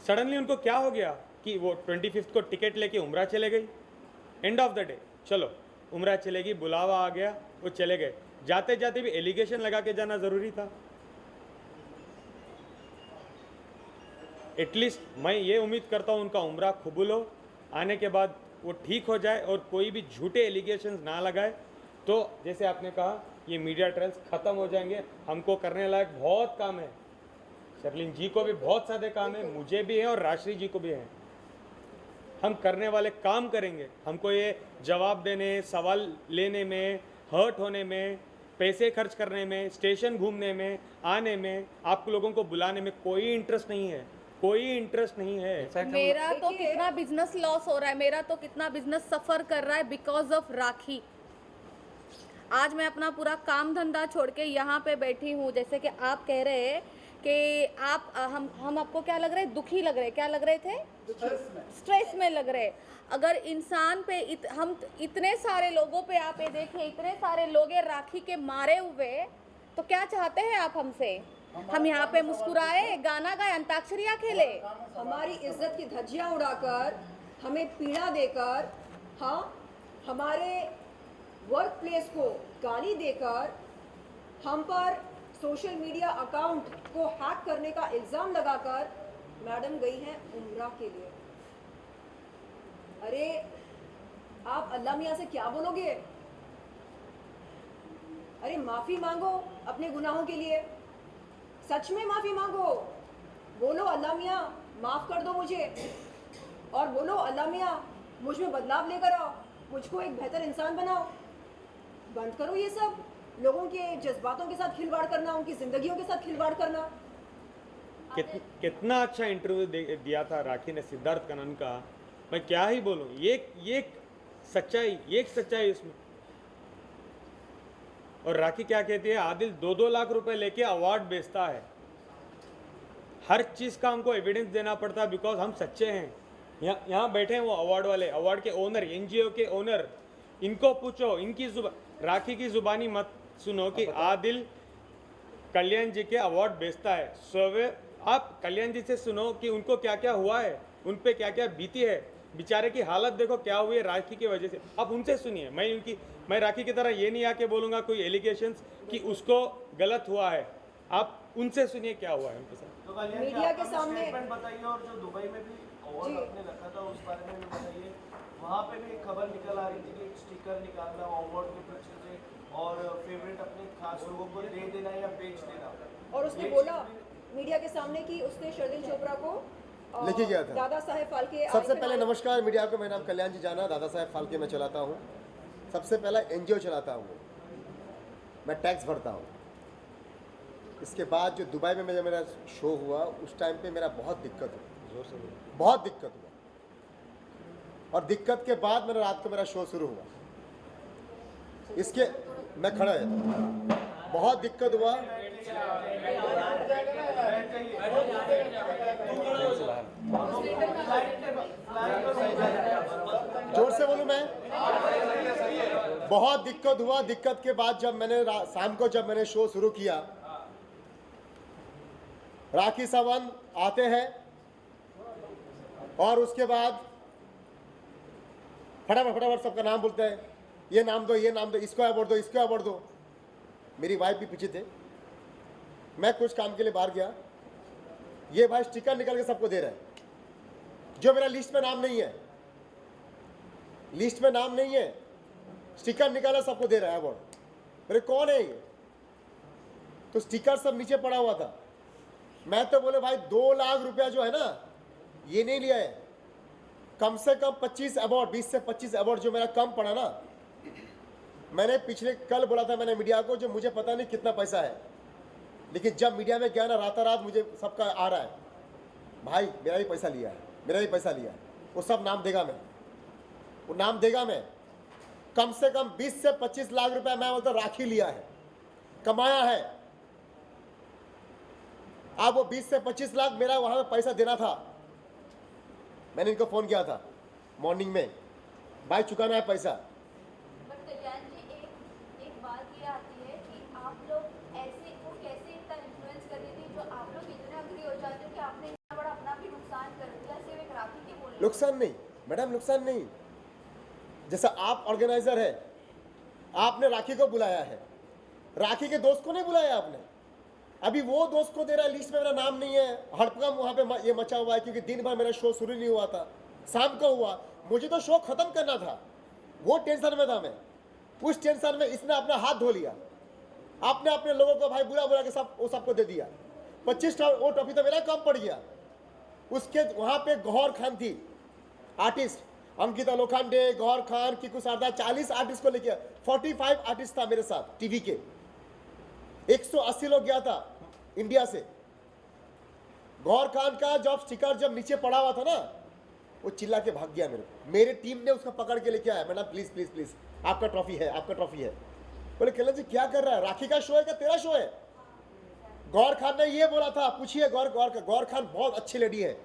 सडनली उनको क्या हो गया कि वो 25 को टिकट लेके उम्रा चले गई। एंड ऑफ द डे चलो उम्रा चलेगी, बुलावा आ गया, वो चले गए। जाते जाते भी एलिगेशन लगा के जाना ज़रूरी था। एटलीस्ट मैं ये उम्मीद करता हूँ उनका उम्रा कबूल हो, आने के बाद वो ठीक हो जाए और कोई भी झूठे एलिगेशंस ना लगाए। तो जैसे आपने कहा ये मीडिया ट्रायल्स ख़त्म हो जाएंगे। हमको करने लायक बहुत काम है, शर्लिन जी को भी बहुत सारे काम है, मुझे भी है और राश्री जी को भी है। हम करने वाले काम करेंगे। हमको ये जवाब देने, सवाल लेने में, हर्ट होने में, पैसे खर्च करने में, स्टेशन घूमने में, आने में, आप लोगों को बुलाने में कोई इंटरेस्ट नहीं है, कोई इंटरेस्ट नहीं है। मेरा तो कितना बिजनेस लॉस हो रहा है, मेरा तो कितना बिजनेस सफ़र कर रहा है बिकॉज ऑफ राखी। आज मैं अपना पूरा काम धंधा छोड़ के यहाँ पे बैठी हूँ। जैसे कि आप कह रहे हैं कि आप हम आपको क्या लग रहे, दुखी लग रहे, क्या लग रहे थे, स्ट्रेस में लग रहे। अगर इंसान पे हम इतने सारे लोगों पे आप ये देखें, इतने सारे लोग हैं राखी के मारे हुए, तो क्या चाहते हैं आप हमसे? हम यहाँ पे मुस्कुराए, गाना गाए, अंताक्षरियाँ खेले? हमारी इज्जत की धज्जियाँ उड़ाकर, हमें पीड़ा देकर, हाँ, हमारे वर्क प्लेस को गाली देकर, हम पर सोशल मीडिया अकाउंट को हैक करने का इल्ज़ाम लगाकर मैडम गई हैं उम्रा के लिए। अरे आप अल्लाह मियाँ से क्या बोलोगे? अरे माफ़ी मांगो अपने गुनाहों के लिए, सच में माफ़ी मांगो, बोलो अल्लाह मियाँ माफ़ कर दो मुझे, और बोलो अल्लाह मियाँ मुझ में बदलाव लेकर आओ, मुझको एक बेहतर इंसान बनाओ। बंद करो ये सब लोगों के जज्बातों के साथ खिलवाड़ करना, उनकी ज़िंदगियों के साथ खिलवाड़ करना। कितना अच्छा इंटरव्यू दिया था राखी ने सिद्धार्थ कनन का, मैं क्या ही बोलूं। ये सच्चाई इसमें। और राखी क्या कहती है, आदिल 2-2 लाख रुपए लेके अवार्ड बेचता है। हर चीज का हमको एविडेंस देना पड़ता है, बिकॉज हम सच्चे हैं। यहाँ बैठे हैं वो अवार्ड वाले, अवार्ड के ओनर, एनजीओ के ओनर, इनको पूछो, इनकी राखी की जुबानी मत सुनो कि आदिल कल्याण जी के अवार्ड बेचता है। सर्वे आप कल्याण जी से सुनो कि उनको क्या क्या हुआ है, उन पे क्या क्या बीती है, बेचारे की हालत देखो क्या हुई है राखी की वजह से। आप उनसे सुनिए, मैं राखी की तरह ये नहीं आके बोलूँगा कोई एलिगेशंस कि उसको गलत हुआ है, आप उनसे सुनिए क्या हुआ है उनके साथ। तो कल्याण जी, मीडिया आप के हमें सामने- स्टेटमेंट बताइए, और जो दुबई में भी अवार्ड आपने रखा था उस बारे में भी बताइए। वहाँ पे भी एक खबर निकल आ रही थी कि एक स्टिकर निकालना अवार्ड के पीछे से, और फेवरेट अपने खास लोगों को दे देना या बेच देना। और उसने बोला मीडिया के सामने कि उसने शर्लिन चोपड़ा को लेके गया था। दादा साहेब फाल्के। सबसे पहले नमस्कार मीडिया को, मेरा नाम कल्याण जी जाना, दादा साहेब फाल्के में चलाता हूँ। सबसे पहला एनजीओ चलाता हूँ, मैं टैक्स भरता हूँ। इसके बाद जो दुबई में मेरा शो हुआ उस टाइम पे मेरा बहुत दिक्कत हुआ, और दिक्कत के बाद मेरा रात को मेरा शो शुरू हुआ। इसके मैं खड़ा है, बहुत दिक्कत हुआ। जोर से बोलूं मैं, बहुत दिक्कत हुआ। दिक्कत के बाद जब मैंने शाम को जब मैंने शो शुरू किया, राखी सावंत आते हैं और उसके बाद फटाफट सबका नाम बोलते हैं, ये नाम दो, ये नाम दो, इसको अवार्ड दो, इसको अवार्ड दो। मेरी वाइफ भी पीछे थे, मैं कुछ काम के लिए बाहर गया, ये भाई स्टिकर निकल के सबको दे रहा है जो मेरा लिस्ट में नाम नहीं है, लिस्ट में नाम नहीं है, स्टिकर निकाला सबको दे रहा है अवार्ड। मेरे कौन है ये? तो स्टिकर सब नीचे पड़ा हुआ था। मैं तो बोले भाई 2 लाख रुपया जो है ना, ये नहीं लिया है, कम से कम 25 अवार्ड, 20 से 25 अवार्ड जो मेरा कम पड़ा ना। मैंने पिछले कल बोला था मैंने मीडिया को, जो मुझे पता नहीं कितना पैसा है, लेकिन जब मीडिया में गया ना रात मुझे सबका आ रहा है, भाई मेरा ही पैसा लिया है, मेरा ही पैसा लिया है, वो सब नाम देगा मैं, वो नाम देगा मैं। कम से कम 20 से 25 लाख रुपया मैं बोलता राखी लिया है, कमाया है। अब वो 20 से 25 लाख मेरा वहाँ पे पैसा देना था। मैंने इनको फ़ोन किया था मॉर्निंग में, भाई चुकाना है पैसा। बट कल्याण जी, एक बात ये आती है कि आप लोग ऐसे वो कैसे इतना इन्फ्लुएंस कर रही थी, जो आप लोग इतने अग्री हो जाते हो कि आपने इतना बड़ा अपना भी नुकसान कर दिया सिर्फ एक राखी के बोलने। नुकसान नहीं मैडम, नुकसान नहीं। जैसा आप ऑर्गेनाइजर है, आपने राखी को बुलाया है, राखी के दोस्त को नहीं बुलाया आपने। अभी वो दोस्त को दे रहा है, लिस्ट में मेरा नाम नहीं है, हड़कंप वहाँ पे ये मचा हुआ है, क्योंकि दिन भर मेरा शो शुरू नहीं हुआ था, शाम को हुआ। मुझे तो शो खत्म करना था, वो टेंशन में था मैं। उस टेंशन में इसने अपना हाथ धो लिया, आपने अपने लोगों को भाई बुला के सब वो सबको दे दिया। 25 वो ट्रॉफी तो मेरा कम पड़ गया। उसके वहाँ पे गौहर खान थी आर्टिस्ट, अंकिता लोखंडे, गौहर खान, किकू शारदा, 40 आर्टिस्ट को लेके 45 आर्टिस्ट था मेरे साथ टीवी के। 180 लोग गया था इंडिया से। गौहर खान का जब स्टिकर जब नीचे पड़ा हुआ था ना, वो चिल्ला के भाग गया मेरे को। मेरे टीम ने उसका पकड़ के लेके आया, मैडम प्लीज प्लीज प्लीज आपका ट्रॉफी है, आपका ट्रॉफी है। बोले कल्याण जी क्या कर रहा है, राखी का शो है क्या तेरा शो है? गौहर खान ने ये बोला था, पूछिए गौहर खान बहुत अच्छी लेडी है,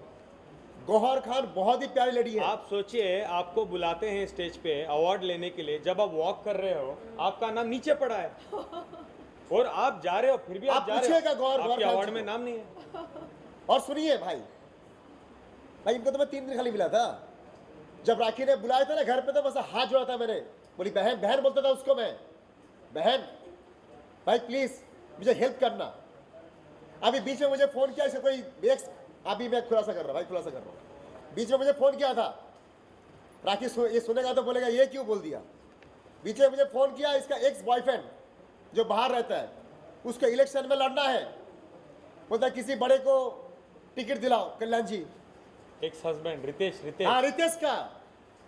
गौहर खान बहुत ही प्यारी लेडी है। आप सोचिए, आपको बुलाते हैं स्टेज पे अवार्ड लेने के लिए, जब आप वॉक कर रहे हो आपका नाम नीचे पड़ा है और आप जा रहे हो, फिर भी आप जा रहे पूछिएगा हो, आपके खान अवार्ड जी में को। नाम नहीं है। और सुनिए भाई, इनको तो मैं 3 दिन खाली मिला था। जब राखी ने बुलाया था ना घर पे, तो बस हाथ जोड़ा था मैंने, बोली बहन बहन बोलता था उसको मैं, बहन भाई प्लीज मुझे हेल्प करना। अभी बीच में मुझे फोन किया, इसे कोई अभी मैं खुलासा कर रहा हूँ भाई, खुलासा कर रहा हूँ। बीच में मुझे फोन किया था, राखी ये सुनेगा तो बोलेगा ये क्यों बोल दिया। बीच में मुझे फोन किया, इसका एक्स बॉयफ्रेंड जो बाहर रहता है, उसको इलेक्शन में लड़ना है, बोलता किसी बड़े को टिकट दिलाओ, कल्याण जी। एक्स हस्बैंड रितेश हाँ रितेश का,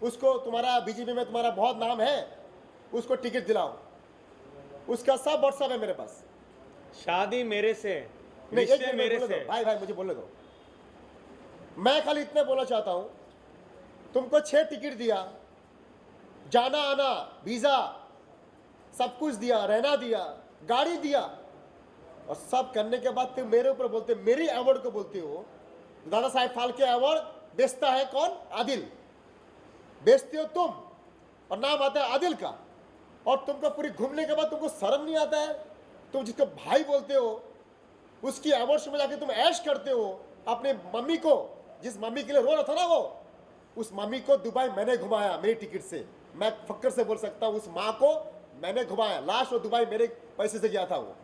उसको तुम्हारा बीजेपी में तुम्हारा बहुत नाम है, उसको टिकट दिलाओ। उसका सब व्हाट्सएप है मेरे पास। शादी मेरे से, नहीं, एक रिश्ते मिनट मेरे बोलने से। दो। भाई मुझे बोलने दो। मैं खाली इतने बोलना चाहता हूं, तुमको 6 टिकट दिया, जाना आना वीजा सब कुछ दिया, रहना दिया, गाड़ी दिया, और सब करने के बाद तुम मेरे ऊपर बोलते, मेरी अवार्ड को बोलते हो दादा साहेब फाल्के अवार्ड बेचता है कौन? आदिल। बेचते हो तुम, और नाम आता है आदिल का, और तुमको पूरी घूमने के बाद तुमको शर्म नहीं आता है? तुम जिसको भाई बोलते हो उसकी अवार्ड में जाके तुम ऐश करते हो। अपने मम्मी को, जिस मम्मी के लिए रो रहा था ना वो, उस मम्मी को दुबई मैंने घुमाया मेरी टिकट से। मैं फक्र से बोल सकता हूँ, उस माँ को मैंने घुमाया। लास्ट वो दुबई मेरे पैसे से गया था। वो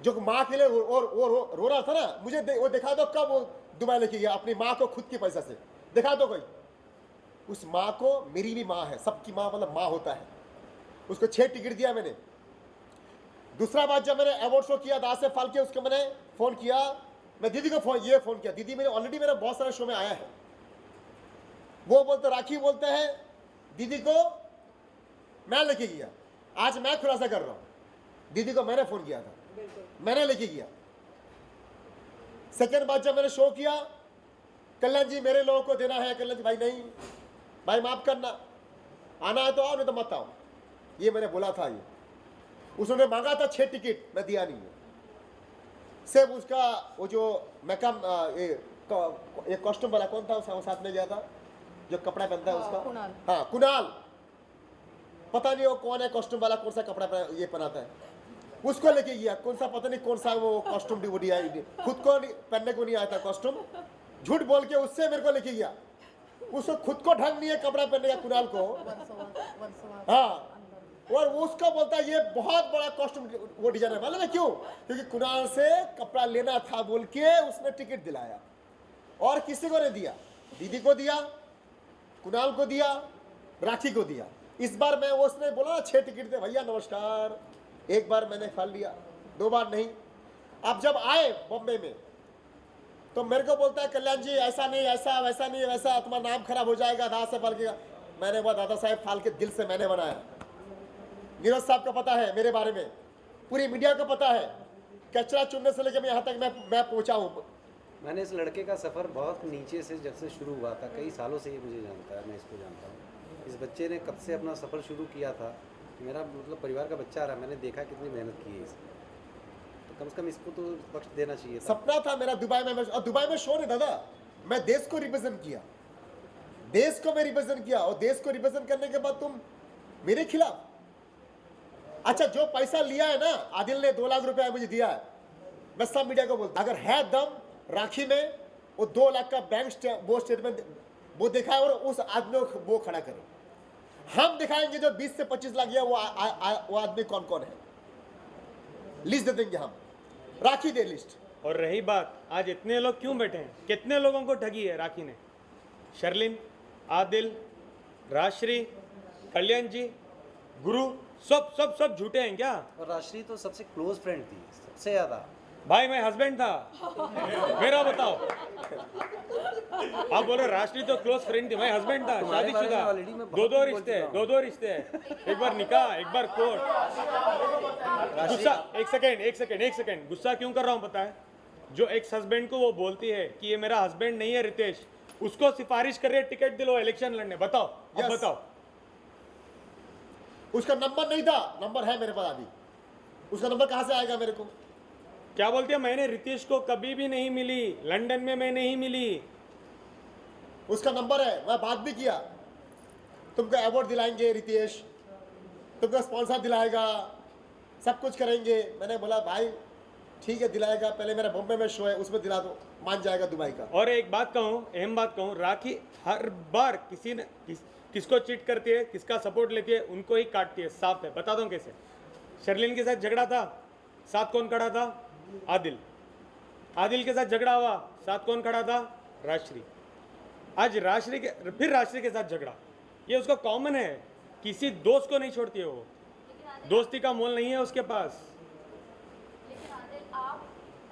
जो माँ के लिए रो रहा था ना, मुझे वो दिखा दो कब वो दुबई लेके गया अपनी माँ को खुद के पैसा से, दिखा दो कोई। उस माँ को, मेरी भी माँ है, सबकी माँ मतलब माँ होता है, उसको 6 टिकट दिया मैंने। दूसरा बात, जब मैंने अवार्ड शो किया दास से फाल्के, उसको मैंने फोन किया, मैं दीदी को फोन किया, दीदी मेरे ऑलरेडी मेरा बहुत सारे शो में आया है। वो बोलते, राखी बोलते हैं दीदी को मैं लेके गया। आज मैं खुलासा कर रहा हूँ, दीदी को मैंने फोन किया था, मैंने लेके गया। सेकेंड बात, जब मैंने शो किया, कल्याण जी मेरे लोगों को देना है, कल्याण जी भाई नहीं भाई माफ करना, आना है तो आओ, नहीं तो मत आओ, ये मैंने बोला था। ये उसने मांगा था 6 टिकट, मैं दिया नहीं है। सिर्फ उसका वो जो मैकअप ये कॉस्ट्यूम वाला कौन था उसका साथ में गया था, जो कपड़ा पहनता है उसका, हाँ कुणाल, पता नहीं वो कौन है कॉस्ट्यूम वाला, कौन सा कपड़ा ये पहनाता है, उसको लेके गया। कौन सा पता नहीं कौन सा वो कॉस्ट्यूम दिया, खुद को पहनने को नहीं आया था कॉस्ट्यूम, झूठ बोल के उससे मेरे को लेके गया। उसको खुद को ढंग नहीं है कपड़ा पहनने का, कुणाल को। हाँ, और उसका बोलता है ये बहुत बड़ा कॉस्ट्यूम वो डिजाइनर, मालूम है क्यों? क्योंकि कुणाल से कपड़ा लेना था बोल के उसने टिकट दिलाया, और किसी को नहीं दिया। दीदी को दिया, कुणाल को दिया, राखी को दिया। इस बार मैं उसने बोला 6 टिकट दे भैया नमस्कार, एक बार मैंने फल लिया, 2 बार नहीं। अब जब आए बॉम्बे में तो मेरे को बोलता है कल्याण जी ऐसा नहीं, ऐसा वैसा नहीं, वैसा तुम्हारा नाम खराब हो जाएगा दादा साहब फाल्के का। मैंने बोला दादा साहब फाल्के दिल से मैंने बनाया। नीरज साहब को पता है मेरे बारे में, पूरी मीडिया को पता है, कचरा चुनने से लेकर मैं यहाँ तक मैं पहुँचा हूँ। मैंने इस लड़के का सफ़र बहुत नीचे से जब से शुरू हुआ था, कई सालों से ये मुझे जानता है, मैं इसको जानता हूँ। इस बच्चे ने कब से अपना सफ़र शुरू किया था, मेरा मतलब परिवार का बच्चा रहा, मैंने देखा कितनी मेहनत की है इसने, तो कम से कम इसको तो बख्श देना चाहिए था। सपना था मेरा दुबई में, और दुबई में शो नहीं दादा, मैं देश को रिप्रेजेंट किया, देश को मैं रिप्रेजेंट किया, और देश को रिप्रेजेंट करने के बाद तुम मेरे खिलाफ। अच्छा, जो पैसा लिया है ना आदिल ने, 2 लाख रुपया मुझे दिया है, मैं सब मीडिया को बोलता अगर है दम राखी में, वो 2 लाख का बैंक स्टेटमेंट वो दिखाए और उस आदमी को वो खड़ा करे। हम दिखाएंगे जो 20 से 25 लाख गया वो आदमी कौन कौन है, लिस्ट दे देंगे हम, राखी दे लिस्ट। और रही बात, आज इतने लोग क्यों बैठे हैं, कितने लोगों को ठगी है राखी ने? शर्लिन, आदिल, राजश्री, कल्याण जी, गुरु, सब झूठे हैं क्या? और राजश्री तो सबसे क्लोज फ्रेंड थी, सबसे ज़्यादा। भाई मैं हस्बैंड था, मेरा बताओ। आप बोलो राष्ट्रीय तो क्लोज फ्रेंड थी, मैं हस्बैंड था, शादीशुदा, 2 रिश्ते हैं, एक बार निकाह, एक बार कोर्ट। गुस्सा, एक सेकेंड, गुस्सा क्यों कर रहा हूँ पता है? जो एक्स हस्बैंड को वो बोलती है कि ये मेरा हस्बैंड नहीं है रितेश, उसको सिफारिश कर रही है टिकट दिलो इलेक्शन लड़ने। बताओ, अब बताओ। उसका नंबर नहीं था, नंबर है मेरे पास अभी, उसका नंबर कहाँ से आएगा मेरे को? क्या बोलती है, मैंने रितेश को कभी भी नहीं मिली, लंदन में मैं नहीं मिली। उसका नंबर है, मैं बात भी किया। तुमको अवार्ड दिलाएंगे रितेश, तुमको स्पॉन्सर दिलाएगा, सब कुछ करेंगे। मैंने बोला भाई ठीक है दिलाएगा, पहले मेरा बॉम्बे में शो है उसमें दिला दो, मान जाएगा दुबई का। और एक बात कहूँ, अहम बात कहूँ, राखी हर बार किसको चीट करती है, किसका सपोर्ट लेती है, उनको ही काटती है, साफ है। बता दो कैसे। शर्लिन के साथ झगड़ा था, साथ कौन खड़ा था? आदिल। आदिल के साथ झगड़ा हुआ, साथ कौन खड़ा था? राजश्री। आज राजश्री के साथ झगड़ा, ये उसका कॉमन है, किसी दोस्त को नहीं छोड़ती है वो, दोस्ती का मोल नहीं है उसके पास। लेकिन आदिल, आप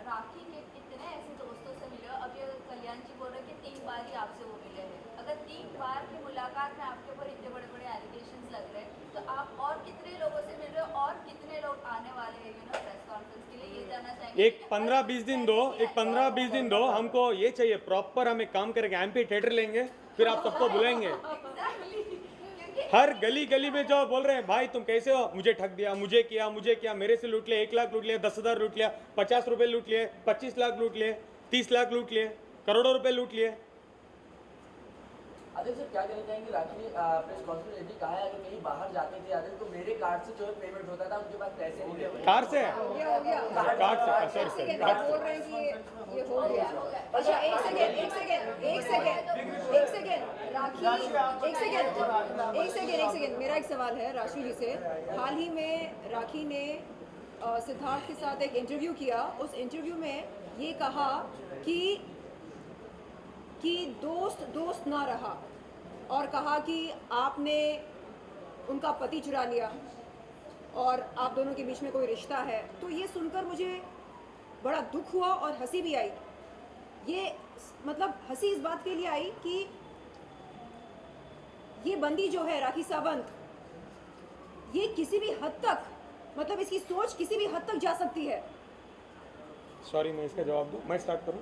राखी के कितने ऐसे दोस्तों से मिले हो? अब ये कल्याण जी बोल रहे हैं कि 3 बार ही आपसे वो मिले हैं। अगर 3 बार की मुलाकात में आपके ऊपर इतने बड़े बड़े एलिगेशंस लग रहे हैं, तो आप और कितने लोगों से मिल रहे हो और कितने लोग आने वाले हैं प्रेस कॉन्फ्रेंस के लिए? ये जानना चाहेंगे। एक 15-20 दिन दो, एक 15-20 दिन दो, हमको ये चाहिए प्रॉपर, हम एक काम करेंगे, एमपी थिएटर लेंगे, फिर आप सबको बुलाएंगे। हर गली गली में जो बोल रहे हैं भाई तुम कैसे हो, मुझे ठग दिया, मुझे किया, मेरे से लूट लिया, 1 लाख लूट लिया, 10,000 लूट लिया, 50 रुपए लूट लिए, 25 लाख लूट लिए, 30 लाख लूट लिए, करोड़ों रुपए लूट लिए। आदिल सर क्या कहना चाहेंगे? राखी ने प्रेस कॉन्फ्रेंस में कहा है अगर कहीं बाहर जाते थे आदिल तो मेरे कार्ड से जो है पेमेंट होता था, उनके पास पैसे नहीं थे। कार से? हो गया कार्ड से, सॉरी आप बोल रहे हैं कि ये हो गया। अच्छा एक सेकेंड मेरा एक सवाल है राशि जी से। हाल ही में राखी ने सिद्धार्थ के साथ एक इंटरव्यू किया, उस इंटरव्यू में ये कहा कि दोस्त ना रहा, और कहा कि आपने उनका पति चुरा लिया और आप दोनों के बीच में कोई रिश्ता है। तो ये सुनकर मुझे बड़ा दुख हुआ और हंसी भी आई। ये मतलब हंसी इस बात के लिए आई कि ये बंदी जो है राखी सावंत, ये किसी भी हद तक, मतलब इसकी सोच किसी भी हद तक जा सकती है। सॉरी मैं इसका जवाब दूं, मैं स्टार्ट करूं।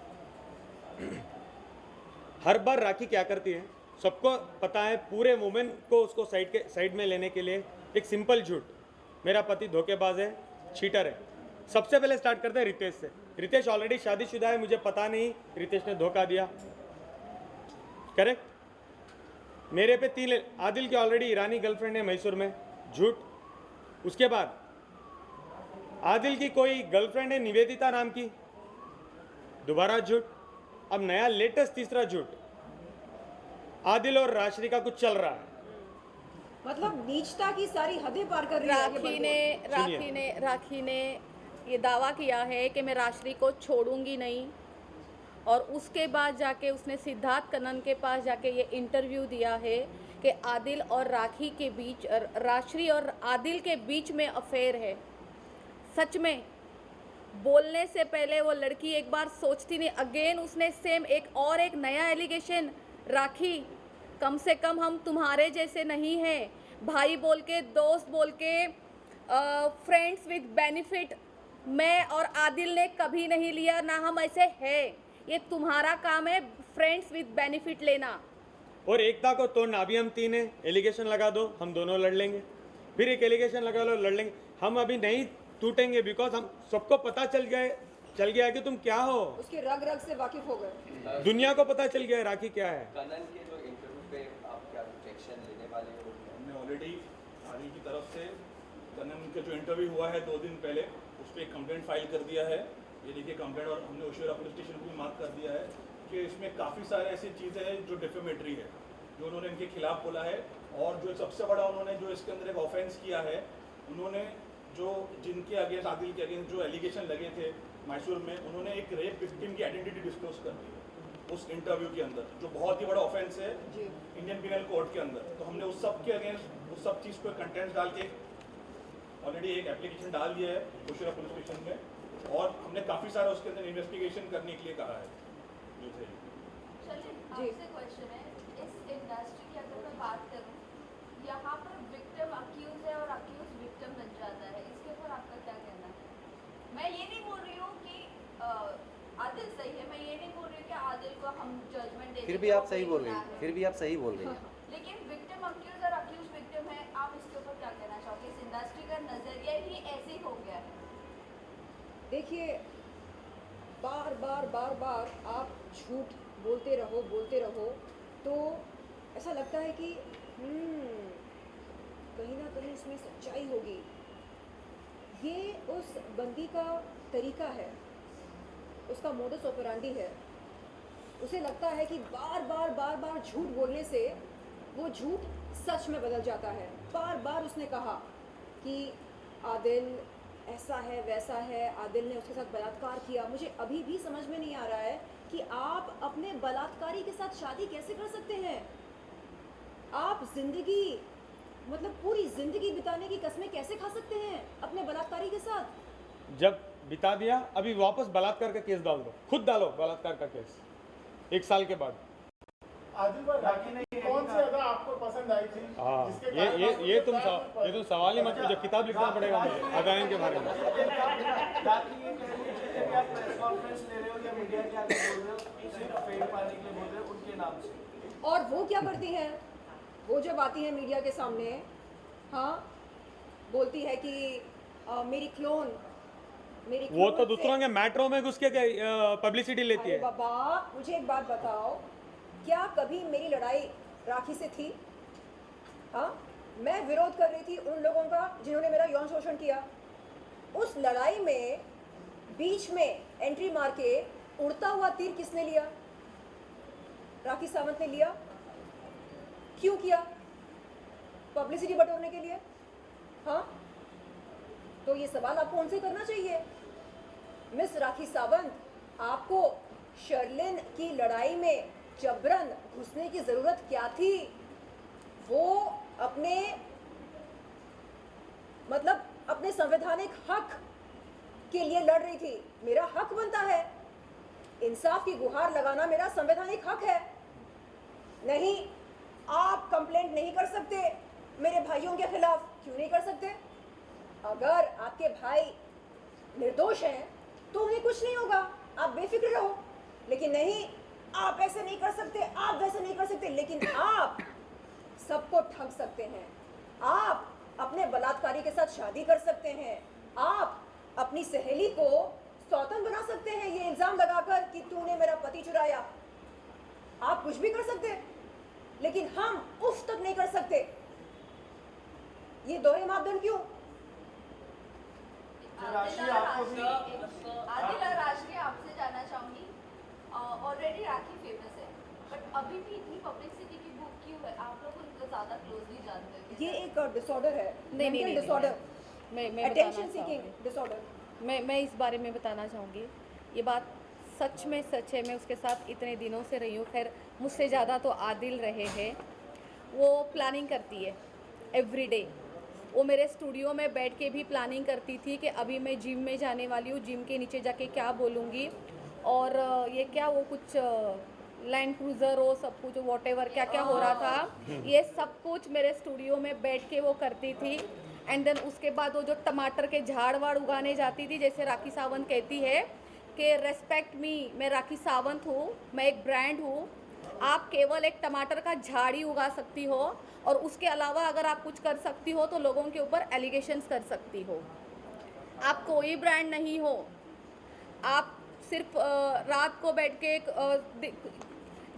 हर बार राखी क्या करती है, सबको पता है, पूरे वुमेन को उसको साइड में लेने के लिए एक सिंपल झूठ, मेरा पति धोखेबाज है, चीटर है। सबसे पहले स्टार्ट करते हैं रितेश से। रितेश ऑलरेडी शादीशुदा है, मुझे पता नहीं रितेश ने धोखा दिया, करेक्ट। मेरे पे 3, आदिल की ऑलरेडी ईरानी गर्लफ्रेंड है मैसूर में, झूठ। उसके बाद आदिल की कोई गर्लफ्रेंड है निवेदिता नाम की, दोबारा झूठ। अब नया लेटेस्ट तीसरा झूठ, आदिल और राशि का कुछ चल रहा है। मतलब नीचता की सारी हदें पार कर रही है। राखी ने ये दावा किया है कि मैं राशि को छोड़ूंगी नहीं, और उसके बाद जाके उसने सिद्धार्थ कन्नन के पास जाके ये इंटरव्यू दिया है कि आदिल और राखी के बीच, राशि और आदिल के बीच में अफेयर है। सच में बोलने से पहले वो लड़की एक बार सोचती नहीं। अगेन उसने सेम एक नया एलिगेशन, राखी कम से कम हम तुम्हारे जैसे नहीं हैं, भाई बोल के, दोस्त बोल के, फ्रेंड्स विद बेनिफिट मैं और आदिल ने कभी नहीं लिया, ना हम ऐसे हैं। ये तुम्हारा काम है फ्रेंड्स विद बेनिफिट लेना। और एकता को तोड़ना। अभी हम 3 हैं, एलिगेशन लगा दो, हम दोनों लड़ लेंगे, फिर एक एलिगेशन लगा लो, लड़ लेंगे। हम अभी नहीं टूटेंगे, बिकॉज हम सबको पता चल गया कि तुम क्या हो, उसके रग रग से वाकिफ हो गए, दुनिया को पता चल गया राखी क्या है। कनन के जो इंटरव्यू पे आप क्या एक्शन लेने वाले हो? हमने ऑलरेडी आदिल की तरफ से कनन का जो इंटरव्यू हुआ है 2 दिन पहले, उस पर एक कंप्लेंट फाइल कर दिया है। ये देखिए कंप्लेंट, और हमने ओशिवरा पुलिस स्टेशन को भी मार्क कर दिया है कि इसमें काफ़ी सारे ऐसी चीज़ें हैं जो डिफेमेटरी है, जो उन्होंने इनके खिलाफ बोला है। और जो सबसे बड़ा उन्होंने जो इसके अंदर एक ऑफेंस किया है, उन्होंने जो जिनके अगेंस्ट, आदिल के अगेंस्ट जो एलिगेशन लगे थे मैसूर में, उन्होंने एक रेप विक्टिम की आइडेंटिटी डिस्क्लोज कर दी है उस इंटरव्यू के अंदर, जो बहुत ही बड़ा ऑफेंस है इंडियन पिनल कोड के अंदर। तो हमने उस सब के अगेंस्ट उस सब चीज़ को कंटेंट्स डाल के ऑलरेडी एक एप्लीकेशन डाल दिया है ओशिवरा पुलिस स्टेशन में, और हमने काफ़ी सारा उसके अंदर इन्वेस्टिगेशन करने के लिए कहा है। जो थे आपसे क्वेश्चन है, इस इंडस्ट्री की अगर मैं बात करूं, यहाँ पर विक्टिम अक्यूज है और अक्यूज विक्टिम बन जाता है, इसके ऊपर आपका क्या कहना है? मैं ये नहीं बोल रही हूँ कि आदिल सही है, मैं ये नहीं बोल रही हूँ कि आदिल को हम जजमेंट दें, फिर भी आप सही बोल रही हैं, फिर भी आप सही बोल रही हैं। लेकिन विक्टिम अक्यूज और अक्यूज विक्टिम है, आप इसके ऊपर क्या कहना चाहोगे? इस इंडस्ट्री का नजरिया ही ऐसे ही हो गया है। देखिए बार बार आप झूठ बोलते रहो तो ऐसा लगता है कि कहीं ना कहीं इसमें सच्चाई होगी। ये उस बंदी का तरीका है, उसका मोडस ऑपरेंडी है। उसे लगता है कि बार बार झूठ बोलने से वो झूठ सच में बदल जाता है। बार बार उसने कहा कि आदिल ऐसा है वैसा है, आदिल ने उसके साथ बलात्कार किया। मुझे अभी भी समझ में नहीं आ रहा है कि आप अपने बलात्कारी के साथ शादी कैसे कर सकते हैं। आप जिंदगी मतलब पूरी जिंदगी बिताने की कस्में कैसे खा सकते हैं अपने बलात्कारी के साथ। जब बिता दिया अभी वापस बलात्कार का केस डाल दो, खुद डालो बलात्कार का केस 1 साल के बाद। आदिल भाई राखी ने कौन सी अदा आपको पसंद आई थी? हाँ, ये तुम सवाल ही मत पूछो, किताब लिखना पड़ेगा मुझे अदायन के बारे में। राखी ये कह रही है कि आप प्रेस कॉन्फ्रेंस ले रहे हो या मीडिया के आगे बोल रहे हो, सिर्फ फेम पाने के लिए बोल रहे हो उनके नाम से। और वो क्या करती हैं, वो जब आती हैं मीडिया के सामने, हाँ बोलती है कि मेरी क्लोन वो तो दूसरों के मैटरों में घुस के पब्लिसिटी लेती है। बाबा मुझे एक बात बताओ, क्या कभी मेरी लड़ाई राखी से थी? हाँ, मैं विरोध कर रही थी उन लोगों का जिन्होंने मेरा यौन शोषण किया। उस लड़ाई में बीच में एंट्री मार के उड़ता हुआ तीर किसने लिया? राखी सावंत ने लिया। क्यों किया? पब्लिसिटी बटोरने के लिए। हाँ, तो ये सवाल आपको उनसे करना चाहिए। मिस राखी सावंत, आपको शर्लिन की लड़ाई में जबरन घुसने की जरूरत क्या थी? वो अपने मतलब अपने संवैधानिक हक के लिए लड़ रही थी। मेरा हक बनता है, इंसाफ की गुहार लगाना मेरा संवैधानिक हक है। नहीं, आप कंप्लेंट नहीं कर सकते मेरे भाइयों के खिलाफ। क्यों नहीं कर सकते? अगर आपके भाई निर्दोष हैं तो उन्हें कुछ नहीं होगा, आप बेफिक्र रहो। लेकिन नहीं, आप ऐसे नहीं कर सकते, आप वैसे नहीं कर सकते। लेकिन आप सबको ठग सकते हैं, आप अपने बलात्कारी के साथ शादी कर सकते हैं, आप अपनी सहेली को सौतन बना सकते हैं ये इल्जाम लगाकर कि तूने मेरा पति चुराया। आप कुछ भी कर सकते हैं, लेकिन हम उफ तक नहीं कर सकते। ये दोहरे मापदंड क्यों? आदिल और राशि आपसे जानना चाहूंगी, ऑलरेडी राखी फेमस है, बट अभी भी इतनी पब्लिसिटी की बुक क्यों है? आप लोग उनको ज़्यादा क्लोजली जानते हैं। ये एक डिसऑर्डर है, नहीं, डिसऑर्डर, मैं अटेंशन सीकिंग डिसऑर्डर। मैं इस बारे में बताना चाहूँगी। ये बात सच में सच है। मैं उसके साथ इतने दिनों से रही हूँ। खैर मुझसे ज़्यादा तो आदिल रहे हैं। वो प्लानिंग करती है एवरीडे। वो मेरे स्टूडियो में बैठ के भी प्लानिंग करती थी कि अभी मैं जिम में जाने वाली हूँ, जिम के नीचे जाके क्या बोलूँगी, और ये क्या वो कुछ लैंड क्रूज़र हो, सब कुछ वॉटेवर क्या क्या हो रहा था, ये सब कुछ मेरे स्टूडियो में बैठ के वो करती थी। एंड देन उसके बाद वो जो टमाटर के झाड़ वाड़ उगाने जाती थी, जैसे राखी सावंत कहती है कि रेस्पेक्ट मी, मैं राखी सावंत हूँ, मैं एक ब्रांड हूँ, आप केवल एक टमाटर का झाड़ ही उगा सकती हो, और उसके अलावा अगर आप कुछ कर सकती हो तो लोगों के ऊपर एलिगेशंस कर सकती हो। आप कोई ब्रांड नहीं हो। आप सिर्फ रात को बैठ के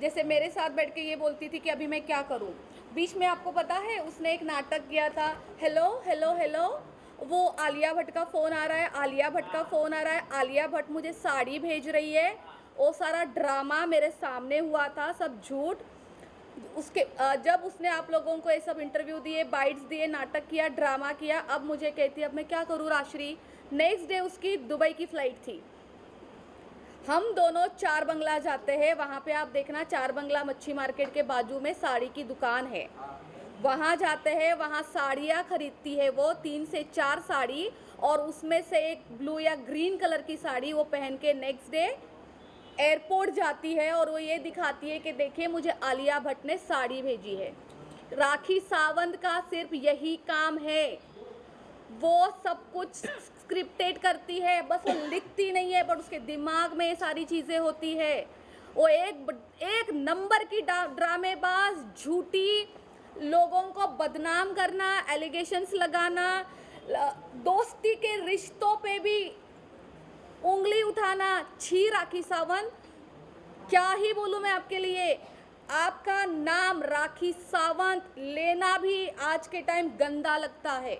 जैसे मेरे साथ बैठ के ये बोलती थी कि अभी मैं क्या करूं। बीच में आपको पता है उसने एक नाटक किया था, हेलो हेलो हेलो, वो आलिया भट्ट का फ़ोन आ रहा है, आलिया भट्ट का फ़ोन आ रहा है, आलिया भट्ट मुझे साड़ी भेज रही है। वो सारा ड्रामा मेरे सामने हुआ था, सब झूठ। उसके जब उसने आप लोगों को ये सब इंटरव्यू दिए, बाइट्स दिए, नाटक किया, ड्रामा किया, अब मुझे कहती है अब मैं क्या करूँ राश्री। नेक्स्ट डे उसकी दुबई की फ़्लाइट थी। हम दोनों चार बंगला जाते हैं, वहाँ पे आप देखना, चार बंगला मच्छी मार्केट के बाजू में साड़ी की दुकान है, वहाँ जाते हैं, वहाँ साड़ियाँ खरीदती है वो 3 से 4 साड़ी, और उसमें से एक ब्लू या ग्रीन कलर की साड़ी वो पहन के नेक्स्ट डे एयरपोर्ट जाती है, और वो ये दिखाती है कि देखिए मुझे आलिया भट्ट ने साड़ी भेजी है। राखी सावंत का सिर्फ यही काम है, वो सब कुछ स्क्रिप्टेड करती है, बस वो लिखती नहीं है, बट उसके दिमाग में ये सारी चीज़ें होती है। वो एक नंबर की ड्रामेबाज, झूठी, लोगों को बदनाम करना, एलिगेशंस लगाना, दोस्ती के रिश्तों पे भी उंगली उठाना, छी राखी सावंत, क्या ही बोलूं मैं आपके लिए। आपका नाम राखी सावंत लेना भी आज के टाइम गंदा लगता है,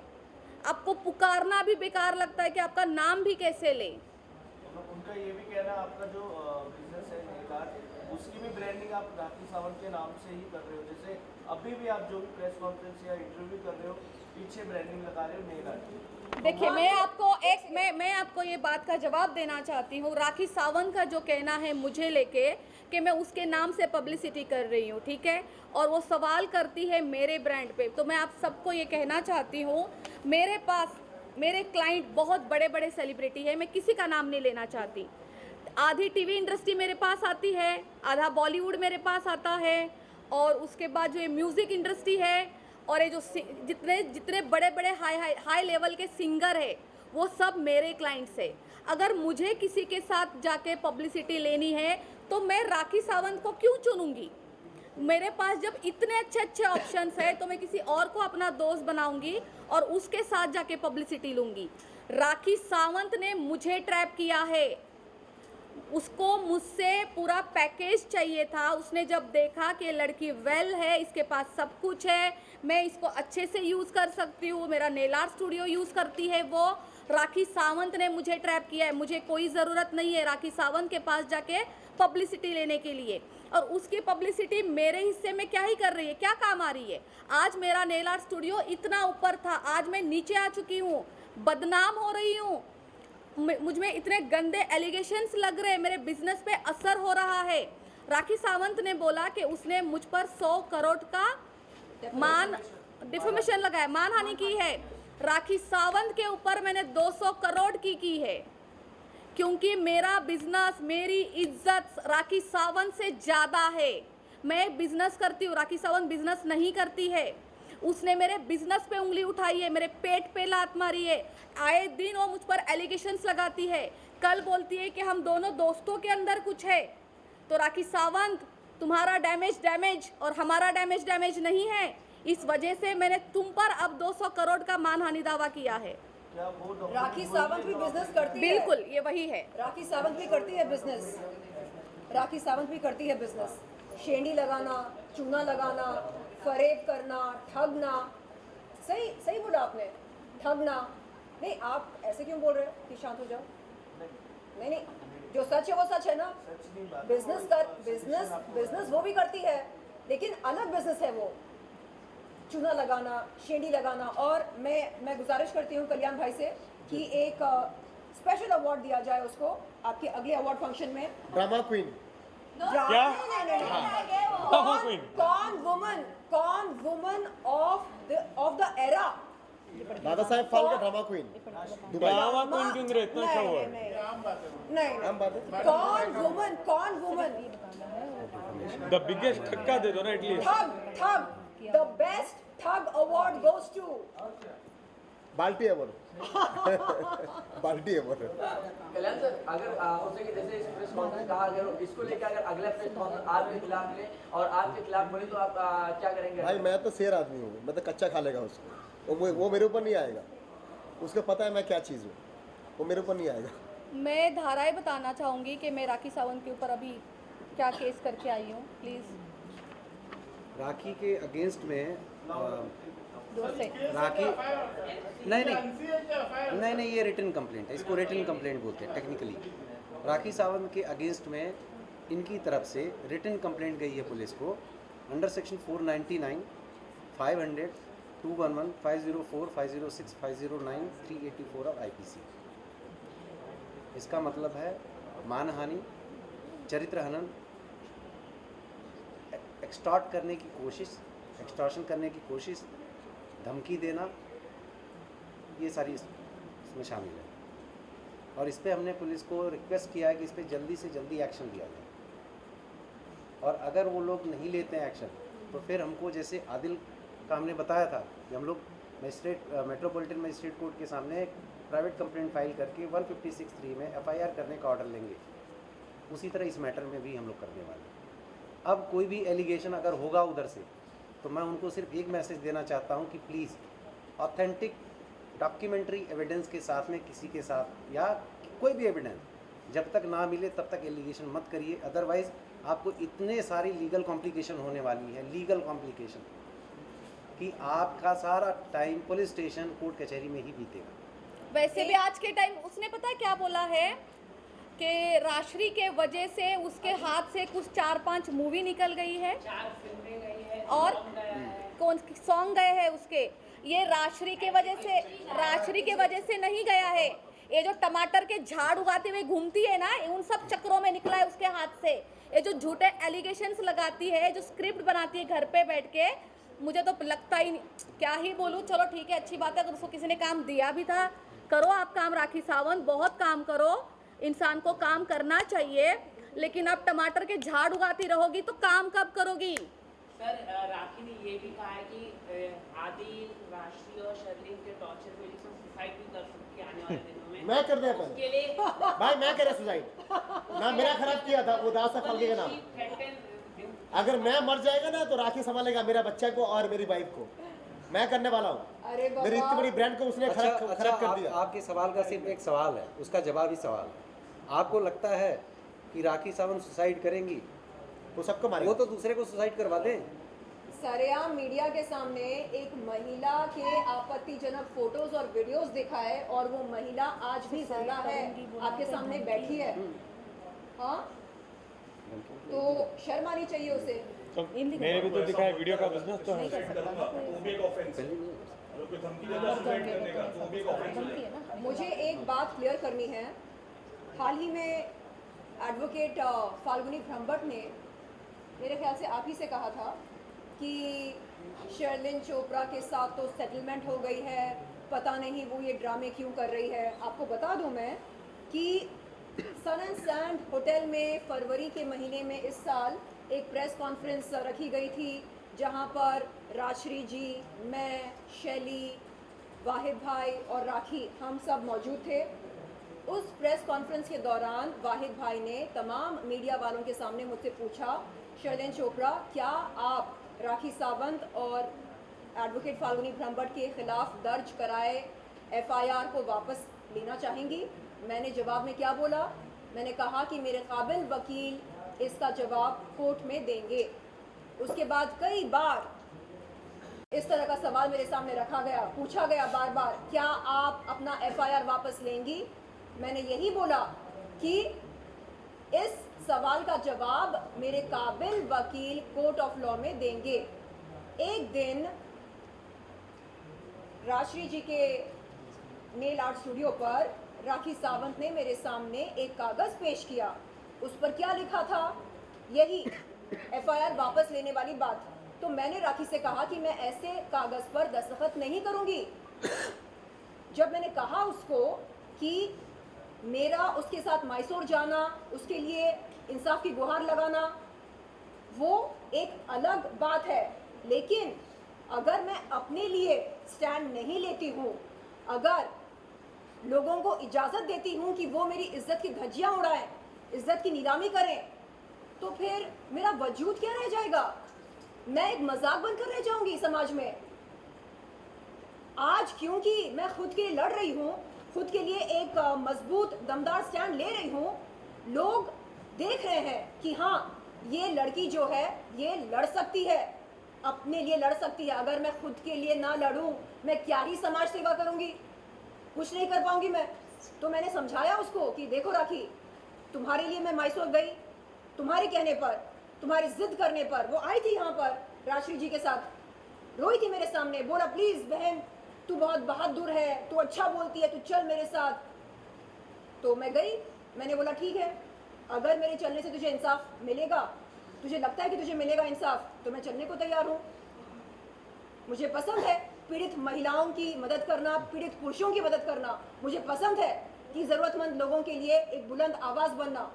आपको पुकारना भी बेकार लगता है कि आपका नाम भी कैसे ले। उनका ये भी कहना, आपका जो बिजनेस है नेल आर्ट, उसकी भी ब्रांडिंग आप राखी सावंत के नाम से ही कर रहे हो। जैसे अभी भी आप जो भी प्रेस कॉन्फ्रेंस या इंटरव्यू कर रहे हो, पीछे ब्रांडिंग लगा रहे हो नेल आर्ट की। देखिए, मैं आपको ये बात का जवाब देना चाहती हूँ। राखी सावंत का जो कहना है मुझे लेके कि मैं उसके नाम से पब्लिसिटी कर रही हूँ, ठीक है, और वो सवाल करती है मेरे ब्रांड पे, तो मैं आप सबको ये कहना चाहती हूँ, मेरे पास मेरे क्लाइंट बहुत बड़े बड़े सेलिब्रिटी है, मैं किसी का नाम नहीं लेना चाहती। आधी टीवी इंडस्ट्री मेरे पास आती है, आधा बॉलीवुड मेरे पास आता है, और उसके बाद जो ये म्यूज़िक इंडस्ट्री है और ये जो जितने बड़े बड़े हाई लेवल के सिंगर है वो सब मेरे क्लाइंट्स है। अगर मुझे किसी के साथ जाके पब्लिसिटी लेनी है तो मैं राखी सावंत को क्यों चुनूंगी? मेरे पास जब इतने अच्छे अच्छे ऑप्शंस है तो मैं किसी और को अपना दोस्त बनाऊंगी और उसके साथ जाके पब्लिसिटी लूंगी। राखी सावंत ने मुझे ट्रैप किया है, उसको मुझसे पूरा पैकेज चाहिए था। उसने जब देखा कि लड़की वेल है, इसके पास सब कुछ है, मैं इसको अच्छे से यूज़ कर सकती हूँ, मेरा नेल आर्ट स्टूडियो यूज़ करती है वो, राखी सावंत ने मुझे ट्रैप किया है। मुझे कोई ज़रूरत नहीं है राखी सावंत के पास जाके पब्लिसिटी लेने के लिए, और उसकी पब्लिसिटी मेरे हिस्से में क्या ही कर रही है, क्या काम आ रही है? आज मेरा नेल आर्ट स्टूडियो इतना ऊपर था, आज मैं नीचे आ चुकी हूँ, बदनाम हो रही हूँ, मुझ में इतने गंदे एलिगेशंस लग रहे हैं, मेरे बिजनेस पे असर हो रहा है। राखी सावंत ने बोला कि उसने मुझ पर 100 करोड़ का डिफेमेशन लगाया, मानहानि की है। राखी सावंत के ऊपर मैंने 200 करोड़ की है, क्योंकि मेरा बिजनेस, मेरी इज्जत राखी सावंत से ज़्यादा है। मैं बिजनेस करती हूँ, राखी सावंत बिजनेस नहीं करती है। उसने मेरे बिजनेस पे उंगली उठाई है, मेरे पेट पे लात मारी है, आए दिन वो मुझ पर एलिगेशंस लगाती है। कल बोलती है कि हम दोनों दोस्तों के अंदर कुछ है। तो राखी सावंत, तुम्हारा डैमेज और हमारा डैमेज नहीं है, इस वजह से मैंने तुम पर अब 200 करोड़ का मानहानि दावा किया है। राखी सावंत भी बिजनेस करती है, बिल्कुल ये वही है। राखी सावंत भी करती है बिजनेस, राखी सावंत भी करती है बिजनेस। शेंडी लगाना, चूना लगाना, फरेब करना, ठगना, सही बोला आपने, ठगना। नहीं, आप ऐसे क्यों बोल रहे हो कि शांत हो जाओ? नहीं, जो सच है वो सच है ना। बिजनेस वो भी करती है, लेकिन अलग बिजनेस है वो, चूना लगाना, शेंडी लगाना। और मैं गुजारिश करती हूँ कल्याण भाई से कि एक स्पेशल अवार्ड दिया जाए उसको आपके अगले अवार्ड फंक्शन में। ड्रामा क्वीन क्या? कौन woman of the era? Dadasaheb Phalke drama queen drama queen क्यों रहे इतना अच्छा हुआ? नहीं, कौन वुमन द बिगेस्ट ठक्का दे दो ना एटलीस्ट। ठग द बेस्ट ठग अवार्ड गोज टू बाल्टी अवार्ड बाल्टी अवार्ड। कल्याण सर, अगर उससे कि जैसे इस प्रेस कॉन्फ्रेंस कहा, अगर इसको लेकर अगर अगला प्रेस कॉन्फ्रेंस आपके खिलाफ ले और आपके खिलाफ बोले तो आप क्या करेंगे? भाई मैं तो शेर आदमी हूँ, मैं तो कच्चा खा लेगा उसको, वो मेरे ऊपर नहीं आएगा, उसको पता है मैं क्या चीज़ हूँ, वो मेरे ऊपर नहीं आएगा। मैं धाराएं बताना चाहूँगी कि मैं राखी सावंत के ऊपर अभी क्या केस करके आई हूँ, प्लीज़। राखी के अगेंस्ट में राखी नहीं, ये रिटन कंप्लेंट है, इसको रिटन कंप्लेंट बोलते हैं टेक्निकली। राखी सावंत के अगेंस्ट में इनकी तरफ से रिटन कंप्लेंट गई है पुलिस को अंडर सेक्शन 499, 500, 211, 504, 506, 509, 384 ऑफ IPC। इसका मतलब है मानहानि, चरित्र हनन, एक्सटॉर्ट करने की कोशिश, एक्सटॉर्शन करने की कोशिश, धमकी देना, ये सारी इसमें शामिल है। और इस पर हमने पुलिस को रिक्वेस्ट किया है कि इस पर जल्दी से जल्दी एक्शन लिया जाए, और अगर वो लोग नहीं लेते हैं एक्शन तो फिर हमको, जैसे आदिल का हमने बताया था कि हम लोग मेट्रोपॉलिटन मजिस्ट्रेट कोर्ट के सामने प्राइवेट कंप्लेंट फाइल करके 156(3) में FIR करने का ऑर्डर लेंगे, उसी तरह इस मैटर में भी हम लोग करने वाले हैं। अब कोई भी एलिगेशन अगर होगा उधर से, तो मैं उनको सिर्फ एक मैसेज देना चाहता हूं कि प्लीज़ ऑथेंटिक डॉक्यूमेंट्री एविडेंस के साथ में, किसी के साथ या कोई भी एविडेंस जब तक ना मिले तब तक एलिगेशन मत करिए, अदरवाइज़ आपको इतने सारी लीगल कॉम्प्लिकेशन होने वाली है, लीगल कॉम्प्लिकेशन, कि आपका सारा टाइम पुलिस स्टेशन कोर्ट कचहरी में ही बीतेगा। वैसे भी आज के टाइम उसने पता है क्या बोला है कि राशि के वजह से उसके हाथ से कुछ 4-5 मूवी निकल गई है, 4 फिल्में गई है और कौन सॉन्ग गए हैं उसके। ये राशि के वजह से नहीं गया है। ये जो टमाटर के झाड़ उगाते हुए घूमती है ना, उन सब चक्रों में निकला है उसके हाथ से। ये जो झूठे एलिगेशंस लगाती है, जो स्क्रिप्ट बनाती है घर पे बैठ के, मुझे तो लगता ही नहीं, क्या ही बोलूँ। चलो ठीक है, अच्छी बात है, अगर उसको किसी ने काम दिया भी था, करो आप काम राखी सावंत, बहुत काम करो, इंसान को काम करना चाहिए। लेकिन अब टमाटर के झाड़ उगाती रहोगी तो काम कब करोगी? सर राखी ने ये भी कहा है कि आदिल, राशि और शर्लिन के टॉर्चर पे सुसाइड भी कर सकती है आने वाले दिनों में। मैं कर दिया उसके लिए भाई, मैं कर सुसाइड ना, मेरा खराब किया था वो दासा फलके का नाम। अगर मैं मर जाएगा ना तो राखी संभालेगा मेरा बच्चा को और मेरी वाइफ को। मैं करने वाला हूँ, अरे बाबा, मेरी इतनी बड़ी ब्रांड को उसने खराब कर दिया। आपके सवाल का सिर्फ एक सवाल है, उसका जवाब ही सवाल है। आपको लगता है कि राखी सावंत सुसाइड करेंगी? वो सबको मारेगी, वो तो दूसरे को सुसाइड करवा दें। सरेआम मीडिया के सामने एक महिला के आपत्तिजनक फोटोज और वीडियोस दिखाए, और वो महिला आज भी जिंदा है, आपके सामने बैठी है। हाँ, तो शर्म आनी चाहिए उसे। तो मेरे भी तो दिखा है, वीडियो का बिजनेस तो है। मुझे एक बात क्लियर करनी है। हाल ही में एडवोकेट फाल्गुनी ब्रह्मभट्ट ने मेरे ख्याल से आप ही से कहा था कि शर्लिन चोपड़ा के साथ तो सेटलमेंट हो गई है, पता नहीं वो ये ड्रामे क्यों कर रही है। आपको बता दूं मैं कि सन एंड सैंड होटल में फरवरी के महीने में इस साल एक प्रेस कॉन्फ्रेंस रखी गई थी, जहां पर राजश्री जी, मैं, शैली, वाहिद भाई और राखी, हम सब मौजूद थे। उस प्रेस कॉन्फ्रेंस के दौरान वाहिद भाई ने तमाम मीडिया वालों के सामने मुझसे पूछा, शर्लिन चोपड़ा, क्या आप राखी सावंत और एडवोकेट फाल्गुनी ब्रह्मभट्ट के खिलाफ दर्ज कराए एफआईआर को वापस लेना चाहेंगी? मैंने जवाब में क्या बोला? मैंने कहा कि मेरे काबिल वकील इसका जवाब कोर्ट में देंगे। उसके बाद कई बार इस तरह का सवाल मेरे सामने रखा गया, पूछा गया बार बार, क्या आप अपना एफआईआर वापस लेंगी? मैंने यही बोला कि इस सवाल का जवाब मेरे काबिल वकील कोर्ट ऑफ लॉ में देंगे। एक दिन राजश्री जी के नेल आर्ट स्टूडियो पर राखी सावंत ने मेरे सामने एक कागज़ पेश किया। उस पर क्या लिखा था? यही एफआईआर वापस लेने वाली बात। तो मैंने राखी से कहा कि मैं ऐसे कागज़ पर दस्तखत नहीं करूंगी। जब मैंने कहा उसको कि मेरा उसके साथ मैसूर जाना, उसके लिए इंसाफ की गुहार लगाना, वो एक अलग बात है, लेकिन अगर मैं अपने लिए स्टैंड नहीं लेती हूँ, अगर लोगों को इजाज़त देती हूँ कि वो मेरी इज्जत की धज्जियाँ उड़ाएं, इज्जत की नीलामी करें, तो फिर मेरा वजूद क्या रह जाएगा? मैं एक मजाक बनकर रह जाऊंगी समाज में। आज क्योंकि मैं खुद के लिए लड़ रही हूँ, खुद के लिए एक मजबूत दमदार स्टैंड ले रही हूँ, लोग देख रहे हैं कि हाँ, ये लड़की जो है ये लड़ सकती है, अपने लिए लड़ सकती है। अगर मैं खुद के लिए ना लड़ूं, मैं क्या ही समाज सेवा करूंगी? कुछ नहीं कर पाऊंगी मैं। तो मैंने समझाया उसको कि देखो राखी, तुम्हारे लिए मैं मैसूर गई, तुम्हारे कहने पर, तुम्हारी जिद करने पर। वो आई थी यहाँ पर राजश्री जी के साथ, रोई थी मेरे सामने, बोला प्लीज़ बहन, तू बहुत बहादुर है, तू अच्छा बोलती है, तू चल मेरे साथ। तो मैं गई। मैंने बोला ठीक है, अगर मेरे चलने से तुझे इंसाफ मिलेगा, तुझे लगता है कि तुझे मिलेगा इंसाफ, तो मैं चलने को तैयार हूँ। मुझे पसंद है पीड़ित महिलाओं की मदद करना, पीड़ित पुरुषों की मदद करना। मुझे पसंद है कि ज़रूरतमंद लोगों के लिए एक बुलंद आवाज़ बनना।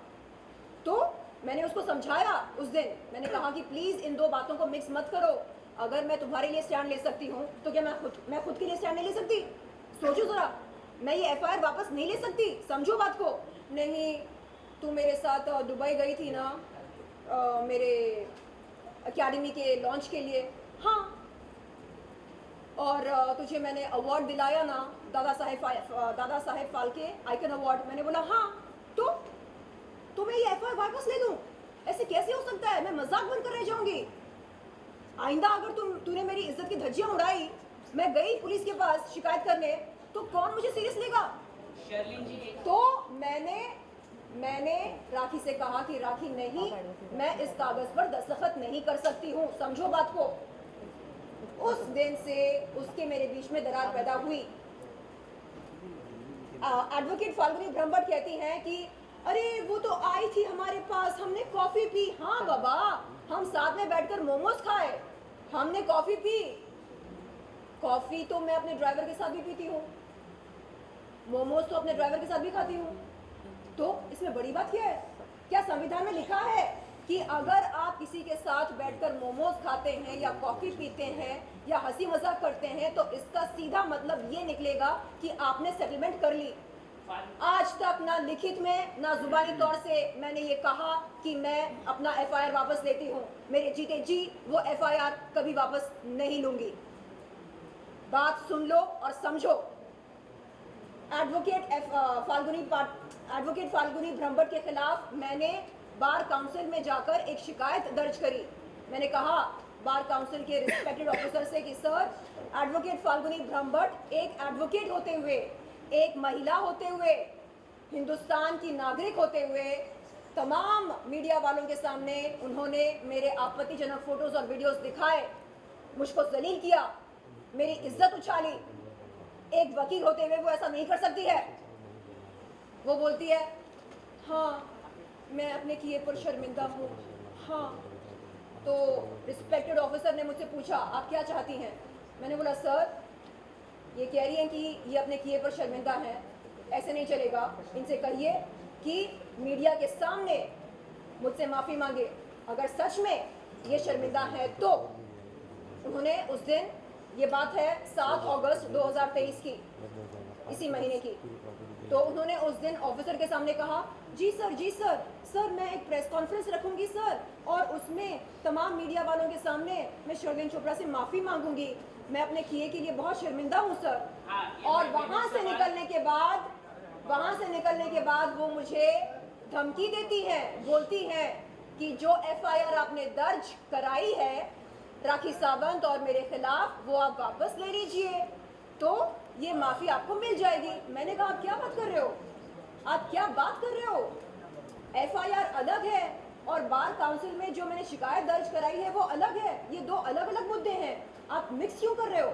तो मैंने उसको समझाया उस दिन। मैंने कहा कि प्लीज़ इन दो बातों को मिक्स मत करो। अगर मैं तुम्हारे लिए स्टैंड ले सकती हूँ, तो क्या मैं खुद के लिए स्टैंड नहीं ले सकती? सोचो ज़रा, मैं ये एफआईआर वापस नहीं ले सकती? समझो बात को। नहीं, तू मेरे साथ दुबई गई थी ना मेरे एकेडमी के लॉन्च के लिए, हाँ, और तुझे मैंने अवार्ड दिलाया ना, दादा साहेब फाल्के आइकन अवार्ड। मैंने बोला हाँ, तो मैं ये एफआईआर वापस ले लूं? ऐसे कैसे हो सकता है? मैं मजाक बनकर रह जाऊंगी। आइंदा अगर तूने मेरी इज्जत की धज्जियां उड़ाई, मैं गई पुलिस के पास शिकायत करने, तो कौन मुझे सीरियस लेगा? तो मैंने राखी से कहा कि राखी नहीं, मैं इस कागज पर दस्तखत नहीं कर सकती हूँ, समझो बात को। उस दिन से उसके मेरे बीच में दरार पैदा हुई। एडवोकेट फाल्गुनी ब्रह्मभट्ट कहती हैं कि अरे वो तो आई थी हमारे पास, हमने कॉफी पी। हाँ बाबा, हम साथ में बैठकर मोमोज खाए, हमने कॉफी पी। कॉफी तो मैं अपने ड्राइवर के साथ भी पीती हूँ, मोमोज तो अपने ड्राइवर के साथ भी खाती हूँ। तो इसमें बड़ी बात क्या है? क्या संविधान में लिखा है कि अगर आप किसी के साथ बैठकर मोमोज खाते हैं या कॉफी पीते हैं या हंसी मजाक करते हैं, तो इसका सीधा मतलब ये निकलेगा कि आपने सेटलमेंट कर ली। आज तक ना लिखित में ना जुबानी तौर से मैंने ये कहा कि मैं अपना एफआईआर वापस लेती हूँ। मेरे जीते जी वो एफआईआर कभी वापस नहीं लूंगी। बात सुन लो और समझो। एडवोकेट फाल्गुनी ब्रह्मभट्ट के खिलाफ मैंने बार काउंसिल में जाकर एक शिकायत दर्ज करी। मैंने कहा बार काउंसिल के रिस्पेक्टेड ऑफिसर से कि सर, एडवोकेट फाल्गुनी ब्रह्मभट्ट एक एडवोकेट होते हुए, एक महिला होते हुए, हिंदुस्तान की नागरिक होते हुए, तमाम मीडिया वालों के सामने उन्होंने मेरे आपत्तिजनक फोटोज और वीडियोस दिखाए, मुझको जलील किया, मेरी इज्जत उछाली। एक वकील होते हुए वो ऐसा नहीं कर सकती है। वो बोलती है हाँ मैं अपने किए पर शर्मिंदा हूँ। हाँ, तो रिस्पेक्टेड ऑफिसर ने मुझसे पूछा आप क्या चाहती हैं? मैंने बोला सर, ये कह रही हैं कि ये अपने किए पर शर्मिंदा हैं, ऐसे नहीं चलेगा। इनसे कहिए कि मीडिया के सामने मुझसे माफ़ी मांगे, अगर सच में ये शर्मिंदा है तो। उन्होंने उस दिन, ये बात है 7 अगस्त 2023 की, इसी महीने की, तो उन्होंने उस दिन ऑफिसर के सामने कहा जी सर, सर मैं एक प्रेस कॉन्फ्रेंस रखूंगी सर, और उसमें तमाम मीडिया वालों के सामने मैं शर्लिन चोपड़ा से माफ़ी मांगूंगी, मैं अपने किए के लिए बहुत शर्मिंदा हूँ सर। और वहाँ से निकलने के बाद वो मुझे धमकी देती हैं, बोलती हैं कि जो एफआईआर आपने दर्ज कराई है राखी सावंत और मेरे खिलाफ, वो आप वापस ले लीजिए तो ये माफ़ी आपको मिल जाएगी। मैंने कहा आप क्या बात कर रहे हो? आप क्या बात कर रहे हो? एफआईआर अलग है और बार काउंसिल में जो मैंने शिकायत दर्ज कराई है वो अलग है। ये दो अलग अलग मुद्दे हैं, आप मिक्स क्यों कर रहे हो?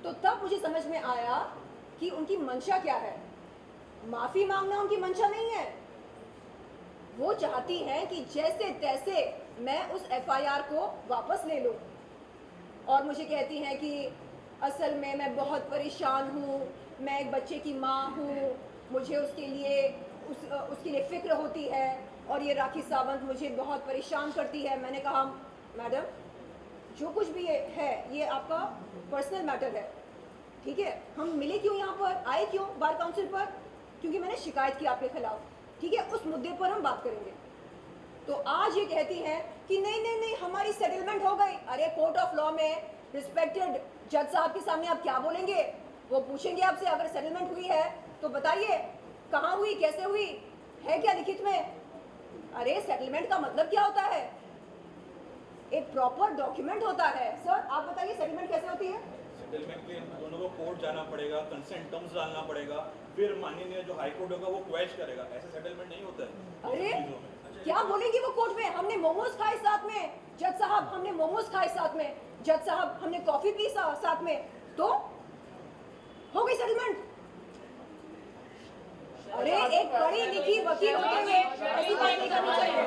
तो तब मुझे समझ में आया कि उनकी मंशा क्या है। माफ़ी मांगना उनकी मंशा नहीं है। वो चाहती हैं कि जैसे तैसे मैं उस एफआईआर को वापस ले लूं, और मुझे कहती हैं कि असल में मैं बहुत परेशान हूँ, मैं एक बच्चे की माँ हूँ, मुझे उसके लिए फ़िक्र होती है, और ये राखी सावंत मुझे बहुत परेशान करती है। मैंने कहा मैडम, जो कुछ भी है ये आपका पर्सनल मैटर है, ठीक है? हम मिले क्यों यहाँ पर, आए क्यों बार काउंसिल पर? क्योंकि मैंने शिकायत की आपके खिलाफ, ठीक है? उस मुद्दे पर हम बात करेंगे। तो आज ये कहती हैं कि नहीं हमारी सेटलमेंट हो गई। अरे कोर्ट ऑफ लॉ में रिस्पेक्टेड जज साहब के सामने आप क्या बोलेंगे? वो पूछेंगे आपसे अगर सेटलमेंट हुई है तो बताइए कहाँ हुई, कैसे हुई, है क्या लिखित में? अरे सेटलमेंट का मतलब क्या होता है? एक प्रॉपर डॉक्यूमेंट होता है। सर आप बताइए सेटलमेंट कैसे होती है? सेटलमेंट के लिए दोनों को कोर्ट जाना पड़ेगा, कंसेंट टर्म्स डालना पड़ेगा, फिर माननीय जो हाई कोर्ट होगा वो क्वेश करेगा। ऐसे सेटलमेंट नहीं होता है। अरे क्या बोलेंगे वो कोर्ट में? हमने मोमोज खाए साथ में, जज साहब हमने मोमोज खाए साथ में, जज साहब हमने कॉफी पी साथ में, तो हो गई सेटलमेंट। अरे एक पढ़ी लिखी वकील होते हुए ऐसी बात नहीं करनी चाहिए।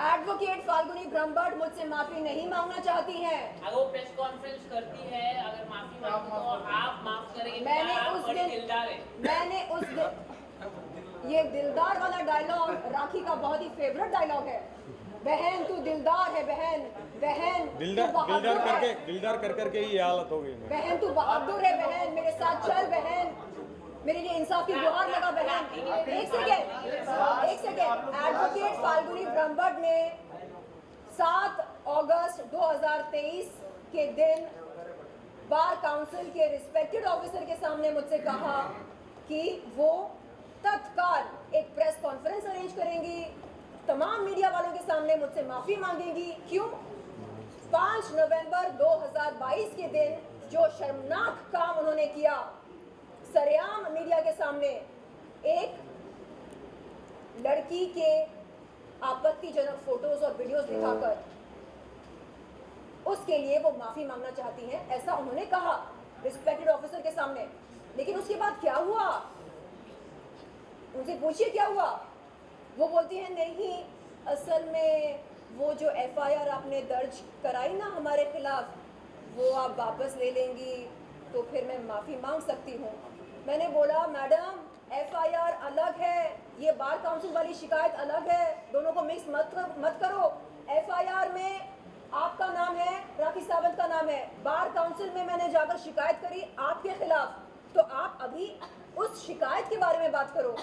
एडवोकेट फाल्गुनी ब्रह्मभट्ट मुझसे माफी नहीं मांगना चाहती हैं। अगर वो प्रेस कॉन्फ्रेंस करती है, अगर माफी मांगती तो आप माफ करेंगे? मैंने उस दिन ये दिलदार वाला डायलॉग राखी का बहुत ही फेवरेट डायलॉग है। बहन तू दिलदार है, बहन दिलदार कर करके ही हालत हो गई। बहन तू बहादुर है, बहन मेरे साथ चल, बहन मेरे लिए इंसाफ की गुहार लगा बहन। एक सेकेंड। एडवोकेट फाल्गुनी ब्रह्मभट्ट ने 7 अगस्त 2023 के दिन बार काउंसिल के रिस्पेक्टेड ऑफिसर के सामने मुझसे कहा कि वो तत्काल एक प्रेस कॉन्फ्रेंस अरेंज करेंगी, तमाम मीडिया वालों के सामने मुझसे माफ़ी मांगेंगी। क्यों? 5 नवंबर 2022 के दिन जो शर्मनाक काम उन्होंने किया, सरेआम मीडिया के सामने एक लड़की के आपत्तिजनक फोटोज और वीडियोस दिखाकर, उसके लिए वो माफी मांगना चाहती हैं, ऐसा उन्होंने कहा रिस्पेक्टेड ऑफिसर के सामने। लेकिन उसके बाद क्या हुआ, उनसे पूछिए क्या हुआ। वो बोलती हैं नहीं, असल में वो जो एफआईआर आपने दर्ज कराई ना हमारे खिलाफ, वो आप वापस ले लेंगी तो फिर मैं माफ़ी मांग सकती हूँ। मैंने बोला मैडम, एफआईआर अलग है, ये बार काउंसिल वाली शिकायत अलग है, दोनों को मिक्स मत करो। एफआईआर में आपका नाम है, राखी सावंत का नाम है, बार काउंसिल में मैंने जाकर शिकायत करी आपके खिलाफ, तो आप अभी उस शिकायत के बारे में बात करो।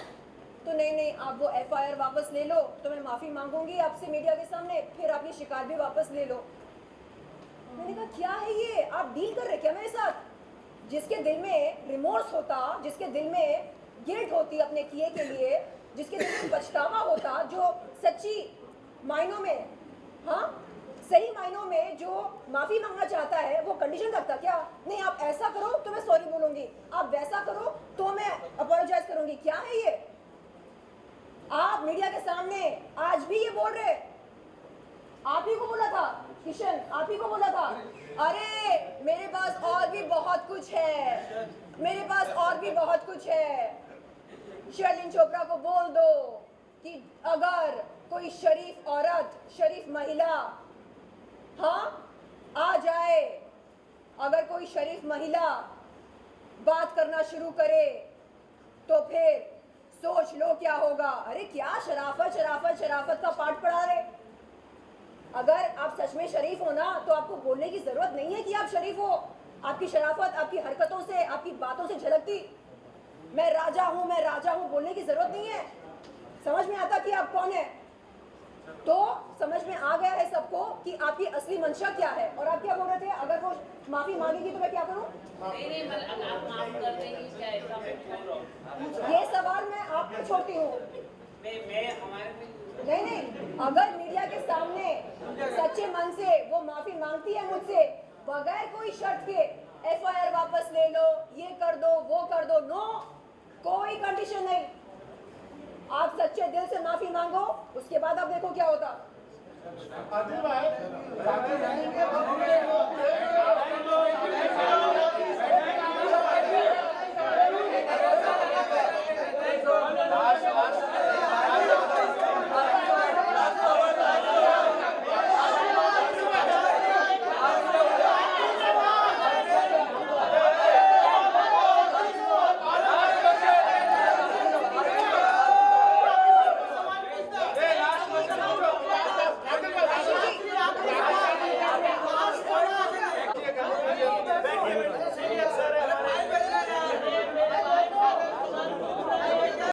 तो नहीं, आप वो एफआईआर वापस ले लो तो मैं माफ़ी मांगूंगी आपसे मीडिया के सामने, फिर आप ये शिकायत भी वापस ले लो। मैंने कहा क्या है ये, आप डील कर रहे क्या मेरे साथ? जिसके दिल में रिमोर्स होता, जिसके दिल में गिल्ट होती अपने किए के लिए, जिसके दिल में पछतावा होता, जो सच्ची मायनों में, हाँ सही मायनों में जो माफ़ी मांगना चाहता है, वो कंडीशन रखता क्या? नहीं आप ऐसा करो तो मैं सॉरी बोलूंगी, आप वैसा करो तो मैं अपोलोजाइज करूंगी। क्या है ये? आप मीडिया के सामने आज भी ये बोल रहे, आप ही को बोला था किशन, आप ही को बोला था, अरे मेरे पास और भी बहुत कुछ है, मेरे पास और भी बहुत कुछ है। शर्लिन चोपड़ा को बोल दो कि अगर कोई शरीफ औरत, शरीफ महिला, हाँ आ जाए, अगर कोई शरीफ महिला बात करना शुरू करे तो फिर सोच लो क्या होगा। अरे क्या शराफत शराफत शराफत का पाठ पढ़ा रहे। अगर आप सच में शरीफ हो ना तो आपको बोलने की जरूरत नहीं है कि आप शरीफ हो। आपकी शराफत आपकी हरकतों से, आपकी बातों से झलकती। मैं राजा हूं, मैं राजा हूं बोलने की जरूरत नहीं है। समझ में आता कि आप कौन है, तो समझ में आ गया है सबको कि आपकी असली मंशा क्या है। और आप क्या बोल रहे थे, अगर वो माफी मांगेगी तो मैं क्या करूं? नहीं, मतलब आप माफ कर देंगी क्या, ऐसा मैं बोल रहा हूं। ये सवाल मैं आपको छोड़ती हूँ। मैं हमारे नहीं, अगर मीडिया के सामने सच्चे मन से वो माफी मांगती है मुझसे, बगैर कोई शर्त के, एफआईआर वापस ले लो, ये कर दो, वो कर दो, नो, कोई कंडीशन नहीं। आप सच्चे दिल से माफी मांगो, उसके बाद आप देखो क्या होता।